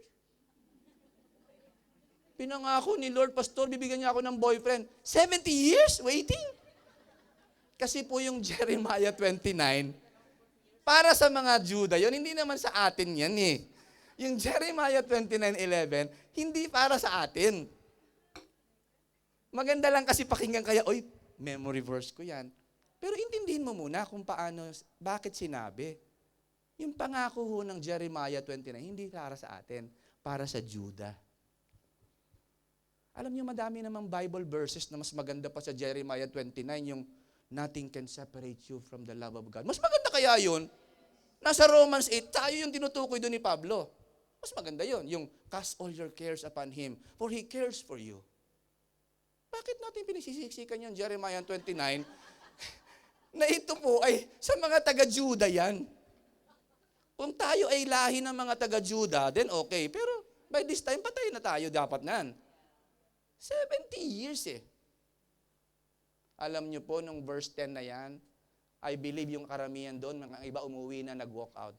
Pinangako ni Lord, Pastor, bibigyan niya ako ng boyfriend. 70 years waiting? Kasi po yung Jeremiah 29, para sa mga Juda, yun, hindi naman sa atin yan eh. Yung Jeremiah 29:11, hindi para sa atin. Maganda lang kasi pakinggan kaya, oy, memory verse ko yan. Pero intindihin mo muna kung paano, bakit sinabi. Yung pangako ho ng Jeremiah 29, hindi para sa atin, para sa Juda. Alam niyo, madami namang Bible verses na mas maganda pa sa Jeremiah 29, yung nothing can separate you from the love of God. Mas maganda kaya yun? Nasa Romans 8, tayo yung tinutukoy doon ni Pablo. Mas maganda yun, yung cast all your cares upon Him, for He cares for you. Bakit natin pinisisiksikan yung Jeremiah 29? Na ito po ay sa mga taga-Juda yan. Kung tayo ay lahi ng mga taga-Juda, then okay. Pero by this time, patay na tayo dapat nan. 70 years eh. Alam niyo po, nung verse 10 na yan, I believe yung karamihan doon, mga iba umuwi na nag-walk out.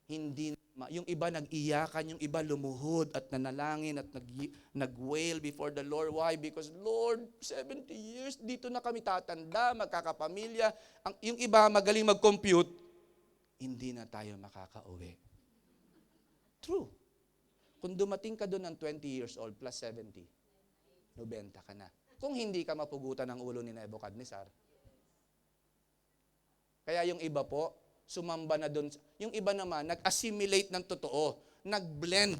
Hindi, yung iba nag-iyakan, yung iba lumuhod at nanalangin at nag-wail before the Lord. Why? Because Lord, 70 years, dito na kami tatanda, magkakapamilya. Yung iba magaling mag-compute, hindi na tayo makakauwi. True. Kung dumating ka doon ng 20 years old plus 70, 90 ka na. Kung hindi ka mapugutan ng ulo ni Nebuchadnezzar. Kaya yung iba po, sumamba na doon. Yung iba naman, nag-assimilate ng totoo. Nag-blend.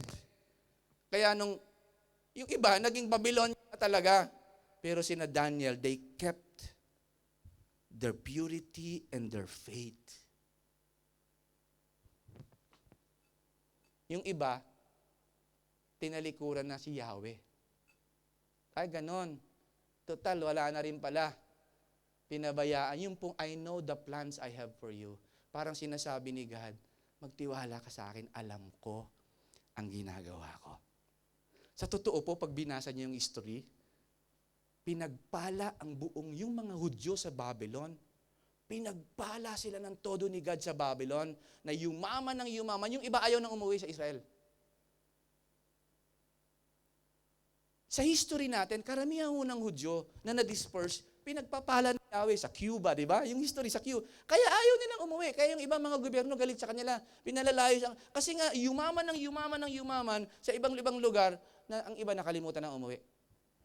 Kaya yung iba, naging Babylon talaga. Pero sina Daniel, they kept their purity and their faith. Yung iba, tinalikuran na si Yahweh. Ay, ganon. Total, wala na rin pala. Pinabayaan. Yung pong, I know the plans I have for you. Parang sinasabi ni God, magtiwala ka sa akin, alam ko ang ginagawa ko. Sa totoo po, pag binasa niyo yung history, pinagpala ang buong yung mga Hudyo sa Babylon. Pinagpala sila ng todo ni God sa Babylon, na yumaman ng yumaman. Yung iba ayaw nang umuwi sa Israel. Sa history natin, karamihan ng Hudyo na na-disperse, pinagpapala ni Yahweh sa Cuba, di ba? Yung history sa Cuba. Kaya ayaw nilang umuwi. Kaya yung ibang mga gobyerno galit sa kanila. Pinalalayo siya. Kasi nga, yumaman ng yumaman sa ibang lugar na ang iba nakalimutan na umuwi.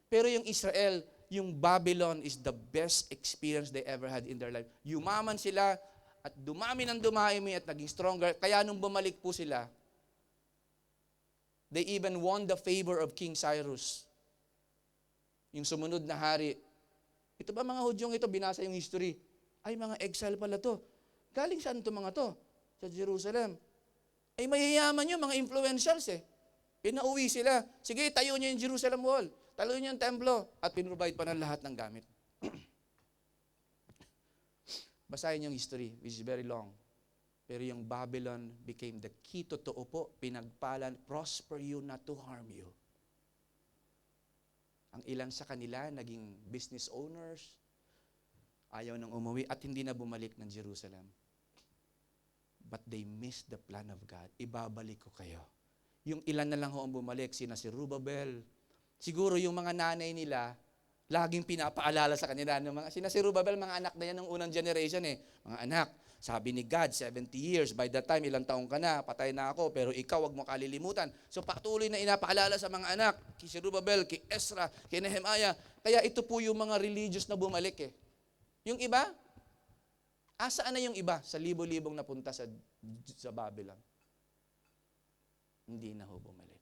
Pero yung Israel, yung Babylon is the best experience they ever had in their life. Yumaman sila at dumami ng dumami at naging stronger. Kaya nung bumalik po sila, they even won the favor of King Cyrus. Yung sumunod na hari. Ito ba mga Hudyong ito, binasa yung history. Ay, mga exile pala to. Galing saan to mga to? Sa Jerusalem. Ay, mayayaman yun, mga influentials eh. Pinauwi sila. Sige, tayo nyo yung Jerusalem wall. Tayo nyo yung templo. At pinrovide pa ng lahat ng gamit. Basahin yung history, which is very long. Pero yung Babylon became the key. Totoo po, pinagpalan, prosper you, not to harm you. Ang ilan sa kanila, naging business owners, ayaw nang umuwi at hindi na bumalik ng Jerusalem. But they missed the plan of God. Ibabalik ko kayo. Yung ilan na lang ho ang bumalik, sina si Zerubbabel. Siguro yung mga nanay nila, laging pinapaalala sa kanila. Sina si Zerubbabel, mga anak na yan ng unang generation eh. Mga anak, sabi ni God, 70 years, by that time, ilang taong ka na, patay na ako, pero ikaw, wag mo kalilimutan. So patuloy na inapaalala sa mga anak, kay Zerubbabel, kay Ezra, kay Nehemiah. Kaya ito po yung mga religious na bumalik eh. Yung iba, asaan na yung iba sa libo-libong napunta sa Babylon? Hindi na ho bumalik.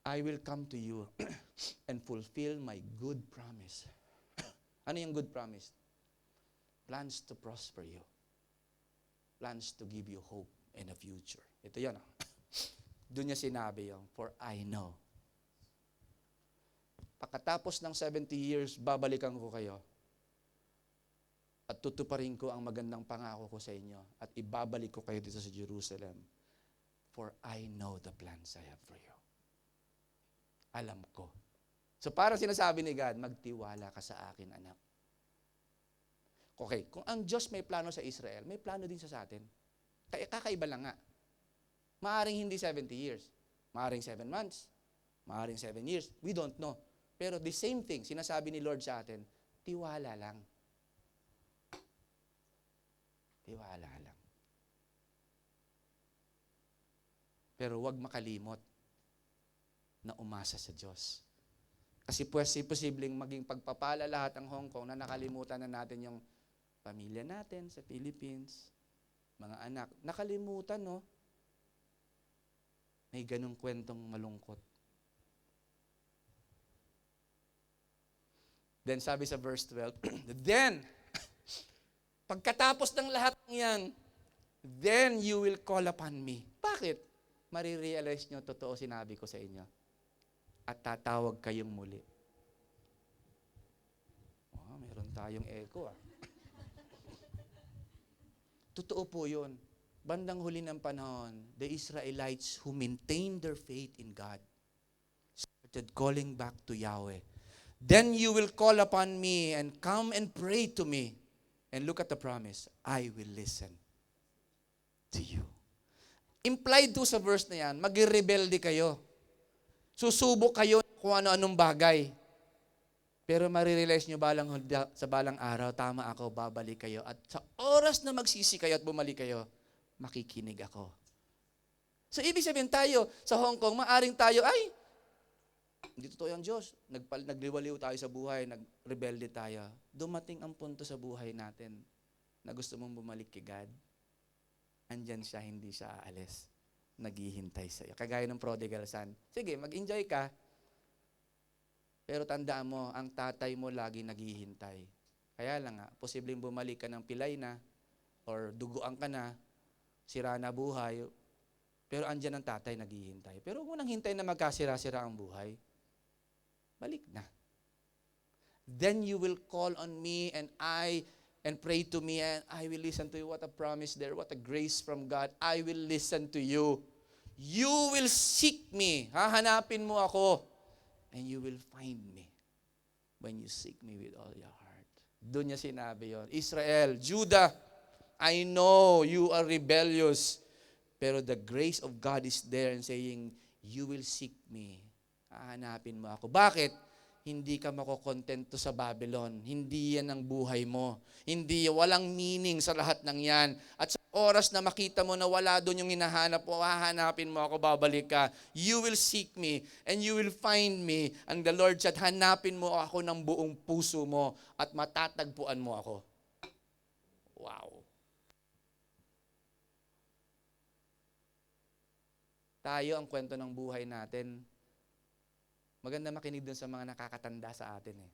I will come to you and fulfill my good promise. Ano yung good promise? Plans to prosper you. Plans to give you hope and a future. Ito yan. Doon niya sinabi yung, for I know. Pagkatapos ng 70 years, babalikan ko kayo. At tutuparin ko ang magandang pangako ko sa inyo. At ibabalik ko kayo dito sa Jerusalem. For I know the plans I have for you. Alam ko. So para sinasabi ni God, magtiwala ka sa akin, anak. Okay, kung ang Diyos may plano sa Israel, may plano din sa atin. Kaya kakaiba lang nga. Maaring hindi 70 years. Maaring 7 months. Maaring 7 years. We don't know. Pero the same thing, sinasabi ni Lord sa atin, tiwala lang. Tiwala lang. Pero huwag makalimot na umasa sa Diyos. Kasi posibleng maging pagpapala lahat ang Hong Kong na nakalimutan na natin yung pamilya natin sa Philippines, mga anak. Nakalimutan, no? May ganung kwentong malungkot. Then sabi sa verse 12, then, pagkatapos ng lahat ng yan, then you will call upon me. Bakit? Marirealize nyo, totoo sinabi ko sa inyo. At tatawag kayong muli. Oh, meron tayong echo ah. Totoo po yun. Bandang huli ng panahon, the Israelites who maintained their faith in God started calling back to Yahweh. Then you will call upon me and come and pray to me. And look at the promise, I will listen to you. Implied to sa verse na yan, mag-rebelde kayo. Susubok kayo kung ano-anong bagay. Pero marirealize nyo sa balang araw, tama ako, babalik kayo. At sa oras na magsisi kayo at bumalik kayo, makikinig ako. So ibig sabihin tayo, sa Hong Kong, maaring tayo, ay, hindi totoo yung Diyos. Nagliwaliw tayo sa buhay, nagrebelde tayo. Dumating ang punto sa buhay natin na gusto mong bumalik kay God. Andyan siya, hindi siya aalis. Naghihintay sa iyo. Kagaya ng prodigal son. Sige, mag-enjoy ka. Pero tandaan mo, ang tatay mo lagi naghihintay. Kaya lang nga, posibleng bumalik ka ng pilay na, or duguan ka na, sira na buhay, pero andyan ang tatay naghihintay. Pero huwag mo nang hintayin na magkasira-sira ang buhay. Balik na. Then you will call on me and pray to me and I will listen to you. What a promise there. What a grace from God. I will listen to you. You will seek me. Hahanapin mo ako. And you will find me when you seek me with all your heart. Doon niya sinabi yon. Israel, Judah, I know you are rebellious. Pero the grace of God is there and saying, you will seek me. Hahanapin mo ako. Bakit? Hindi ka makokontento sa Babylon. Hindi yan ang buhay mo. Hindi, walang meaning sa lahat ng yan. At sa oras na makita mo na wala doon yung hinahanap mo, hahanapin mo ako, babalik ka. You will seek me and you will find me. And the Lord said, hanapin mo ako ng buong puso mo at matatagpuan mo ako. Wow. Tayo, ang kwento ng buhay natin, maganda makinig dun sa mga nakakatanda sa atin eh.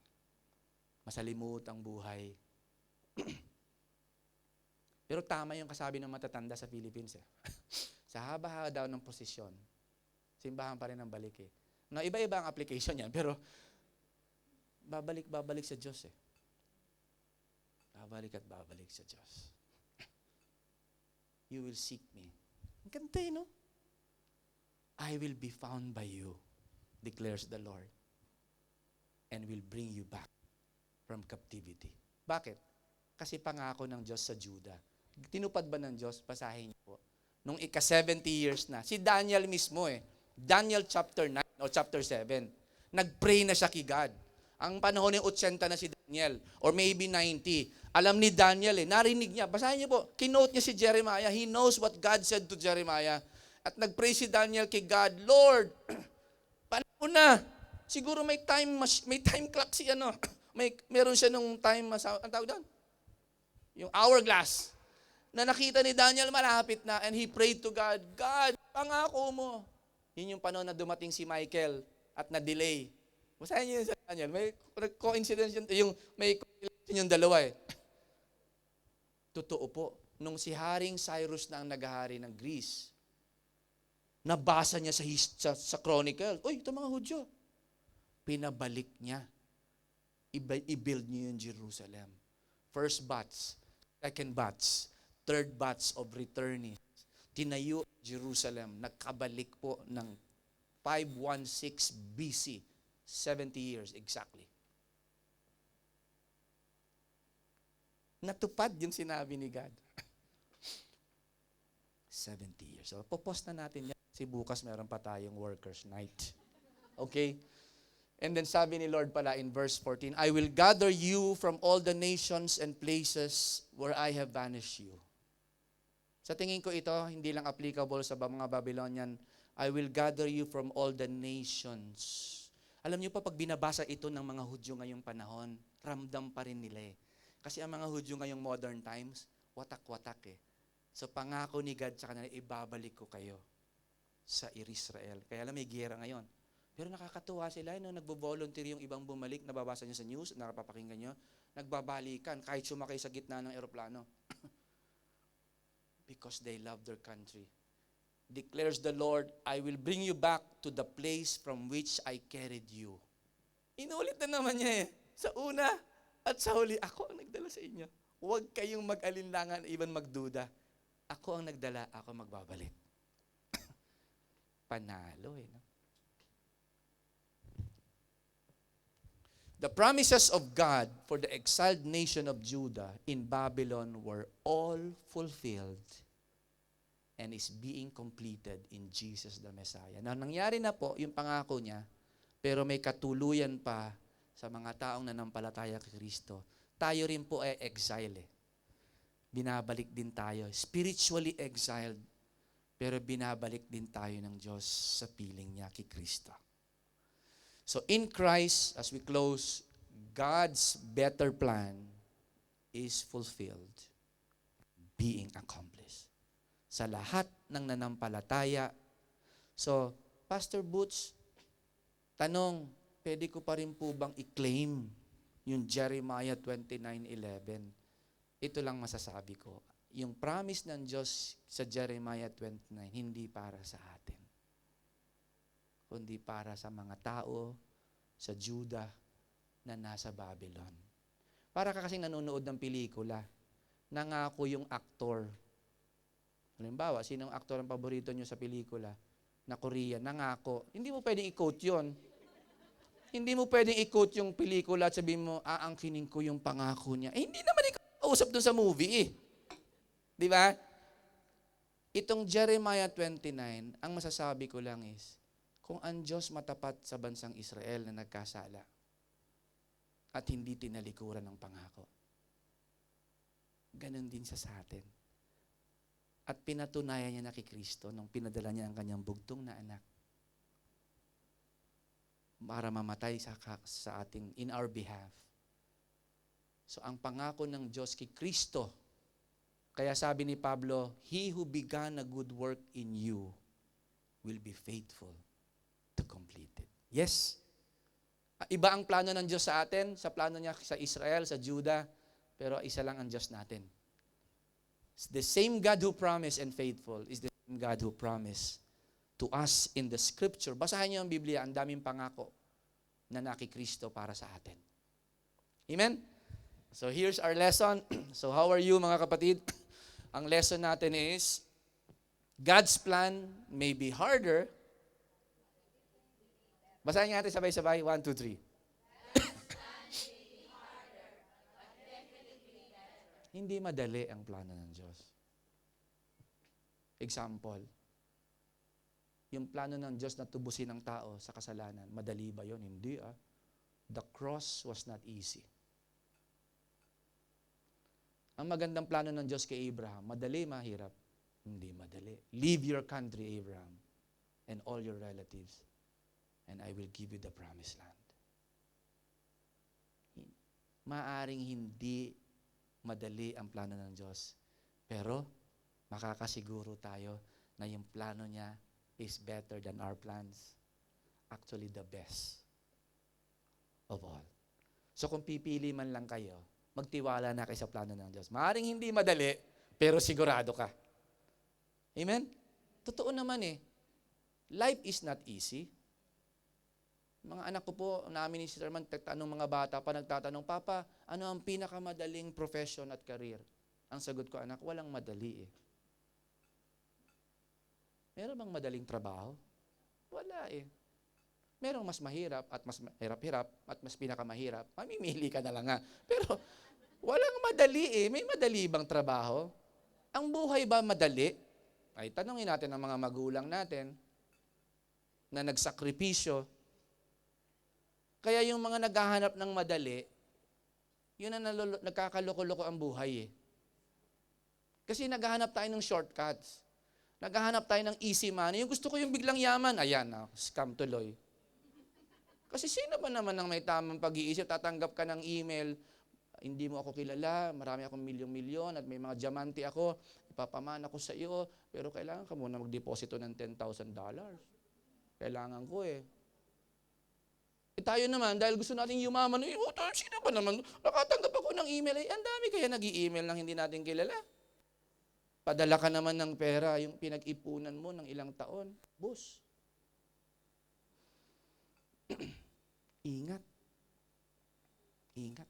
Masalimut ang buhay. Pero tama yung kasabi ng matatanda sa Philippines eh. Sa haba-haba daw ng posisyon, simbahan pa rin ang balik eh. No, iba-iba ang application yan, pero babalik sa Diyos eh. Babalik at babalik sa Diyos. You will seek me. Ang ganda eh, no? I will be found by you, declares the Lord, and will bring you back from captivity. Bakit? Kasi pangako ng Diyos sa Judah. Tinupad ba ng Diyos? Basahin niyo po. Nung ika-70 years na, si Daniel mismo eh, Daniel chapter 9 o chapter 7, nag-pray na siya kay God. Ang panahon ng 80 na si Daniel, or maybe 90. Alam ni Daniel eh, narinig niya. Basahin niyo po, kinote niya si Jeremiah. He knows what God said to Jeremiah. At nag-pray si Daniel kay God, Lord, panahon na. Siguro may time clock si ano. Meron siya nung time, ang tawag doon? Yung hourglass. Na nakita ni Daniel malapit na and he prayed to God, God, pangako mo. Yun yung panahon na dumating si Michael at na-delay. Basahin niyo yun sa Daniel. May coincidence yun, may coincidence yung dalawa eh. Totoo po, nung si Haring Cyrus na ang naghahari ng Greece, nabasa niya sa Chronicle, uy, ito mga Hudyo. Pinabalik niya. I-build niya yung Jerusalem. First batch, second batch, third batch of returnees. Tinayo Jerusalem. Nagkabalik po ng 516 BC. 70 years exactly. Natupad yung sinabi ni God. 70 years. So, popost na natin yan. Kasi bukas meron pa tayong workers' night. Okay? And then sabi ni Lord pala in verse 14, I will gather you from all the nations and places where I have banished you. Sa tingin ko ito, hindi lang applicable sa mga Babylonian. I will gather you from all the nations. Alam niyo pa, pag binabasa ito ng mga Hudyo ngayong panahon, ramdam pa rin nila eh. Kasi ang mga Hudyo ngayong modern times, watak-watak eh. So pangako ni God sa kanila, ibabalik ko kayo sa Israel. Kaya alam, may giyera ngayon. Pero nakakatuwa sila, no? Nagbo-volunteer yung ibang bumalik, nababasa nyo sa news, nakapapakinggan nyo, nagbabalikan kahit sumakay sa gitna ng eroplano. Because they love their country. Declares the Lord, I will bring you back to the place from which I carried you. Inulit na naman niya eh. Sa una at sa huli, ako ang nagdala sa inyo. Huwag kayong mag-alinlangan, even magduda. Ako ang nagdala, ako magbabalik. Panalo eh. No? The promises of God for the exiled nation of Judah in Babylon were all fulfilled and is being completed in Jesus the Messiah. Now, nangyari na po yung pangako niya, pero may katuluyan pa sa mga taong nanampalataya kay Kristo. Tayo rin po ay exile eh. Binabalik din tayo. Spiritually exiled, pero binabalik din tayo ng Diyos sa piling niya kay Kristo. So in Christ, as we close, God's better plan is fulfilled, being accomplished. Sa lahat ng nanampalataya. So, Pastor Butch, tanong, pwede ko pa rin po bang i-claim yung Jeremiah 29:11? Ito lang masasabi ko. Yung promise ng Diyos sa Jeremiah 29, hindi para sa atin, kundi para sa mga tao sa Judah na nasa Babylon. Para ka kasing nanonood ng pelikula, nangako yung aktor. Halimbawa, sinong aktor ang paborito nyo sa pelikula na Korean, nangako. Hindi mo pwedeng i-quote yun. Hindi mo pwedeng i-quote yung pelikula at sabihin mo, aangkinin ko yung pangako niya. Hindi naman ikaw usap dun sa movie eh. Di ba? Itong Jeremiah 29, ang masasabi ko lang is, kung ang Diyos matapat sa bansang Israel na nagkasala at hindi tinalikuran ng pangako, ganun din siya sa atin. At pinatunayan niya na kay Kristo nung pinadala niya ang kanyang bugtong na anak para mamatay sa ating, in our behalf. So ang pangako ng Diyos kay Kristo, kaya sabi ni Pablo, He who began a good work in you will be faithful to complete it. Yes. Iba ang plano ng Diyos sa atin, sa plano niya sa Israel, sa Judah, pero isa lang ang Diyos natin. The same God who promised and faithful is the same God who promised to us in the Scripture. Basahin niyo ang Biblia, ang daming pangako na nakikristo para sa atin. Amen? So here's our lesson. So how are you mga kapatid? Ang lesson natin is, God's plan may be harder. Basahin natin sabay-sabay. 1, 2, 3. Hindi madali ang plano ng Diyos. Example, yung plano ng Diyos na tubusin ang tao sa kasalanan, madali ba yun? Hindi ah. The cross was not easy. Ang magandang plano ng Diyos kay Abraham, madali, mahirap? Hindi madali. Leave your country, Abraham, and all your relatives, and I will give you the promised land. Maaring hindi madali ang plano ng Diyos, pero makakasiguro tayo na yung plano niya is better than our plans. Actually, the best of all. So kung pipili man lang kayo, magtiwala na kayo sa plano ng Diyos. Maaring hindi madali, pero sigurado ka. Amen? Totoo naman eh. Life is not easy. Mga anak ko po, namin ni Sister Man, tanong mga bata pa, nagtatanong, Papa, ano ang pinakamadaling profession at career? Ang sagot ko, anak, walang madali eh. Meron bang madaling trabaho? Wala eh. Merong mas mahirap at mas hirap-hirap at mas pinakamahirap. Mamimili ka na lang nga. Pero walang madali eh. May madali bang trabaho? Ang buhay ba madali? Ay, tanungin natin ang mga magulang natin na nagsakripisyo. Kaya yung mga naghahanap ng madali, yun ang nagkakaloko-loko ang buhay eh. Kasi naghahanap tayo ng shortcuts. Naghahanap tayo ng easy money. Yung gusto ko yung biglang yaman, ayan na, scam tuloy. Kasi sino ba naman ang may tamang pag-iisip, tatanggap ka ng email, hindi mo ako kilala, marami akong milyon-milyon at may mga diamante ako, ipapamana ko sa iyo, pero kailangan ka muna magdeposito ng $10,000. Kailangan ko eh. Tayo naman, dahil gusto natin yumaman, sino ba naman? Nakatanggap ako ng email, ang dami kaya nag-i-email ng hindi natin kilala. Padala ka naman ng pera, yung pinag-ipunan mo ng ilang taon. Boss. Ingat. Ingat.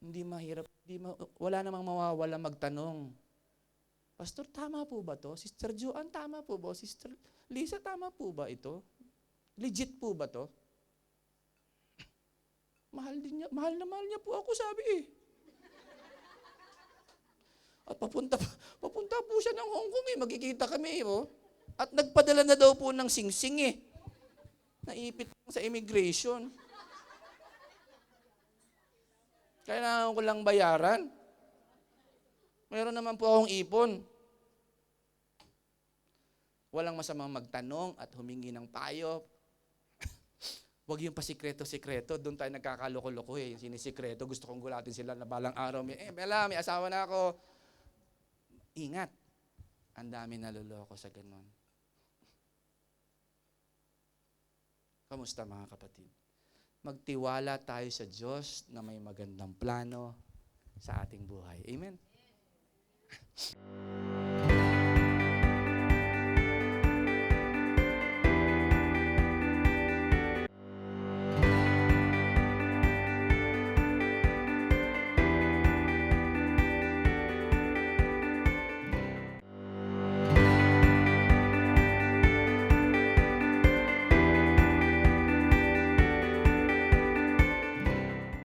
Hindi mahirap Wala namang mawawala magtanong. Pastor, tama po ba to? Sister Joanne, tama po ba? Sister Lisa, tama po ba ito? Legit po ba to? Mahal na mahal niya po ako, sabi eh. At papunta po siya ng Hong Kong eh, magkikita kami oh. At nagpadala na daw po ng singsing eh. Naipit sa immigration. Kailangan ko lang bayaran. Meron naman po akong ipon. Walang masamang magtanong at humingi ng payo. Huwag yung pasikreto-sikreto. Doon tayo nagkakaloko-loko eh. Yung sinisikreto, gusto kong gulatin sila na balang araw. Bella, may asawa na ako. Ingat. Ang dami naluloko sa ganun. Kamusta mga kapatid? Magtiwala tayo sa Diyos na may magandang plano sa ating buhay. Amen?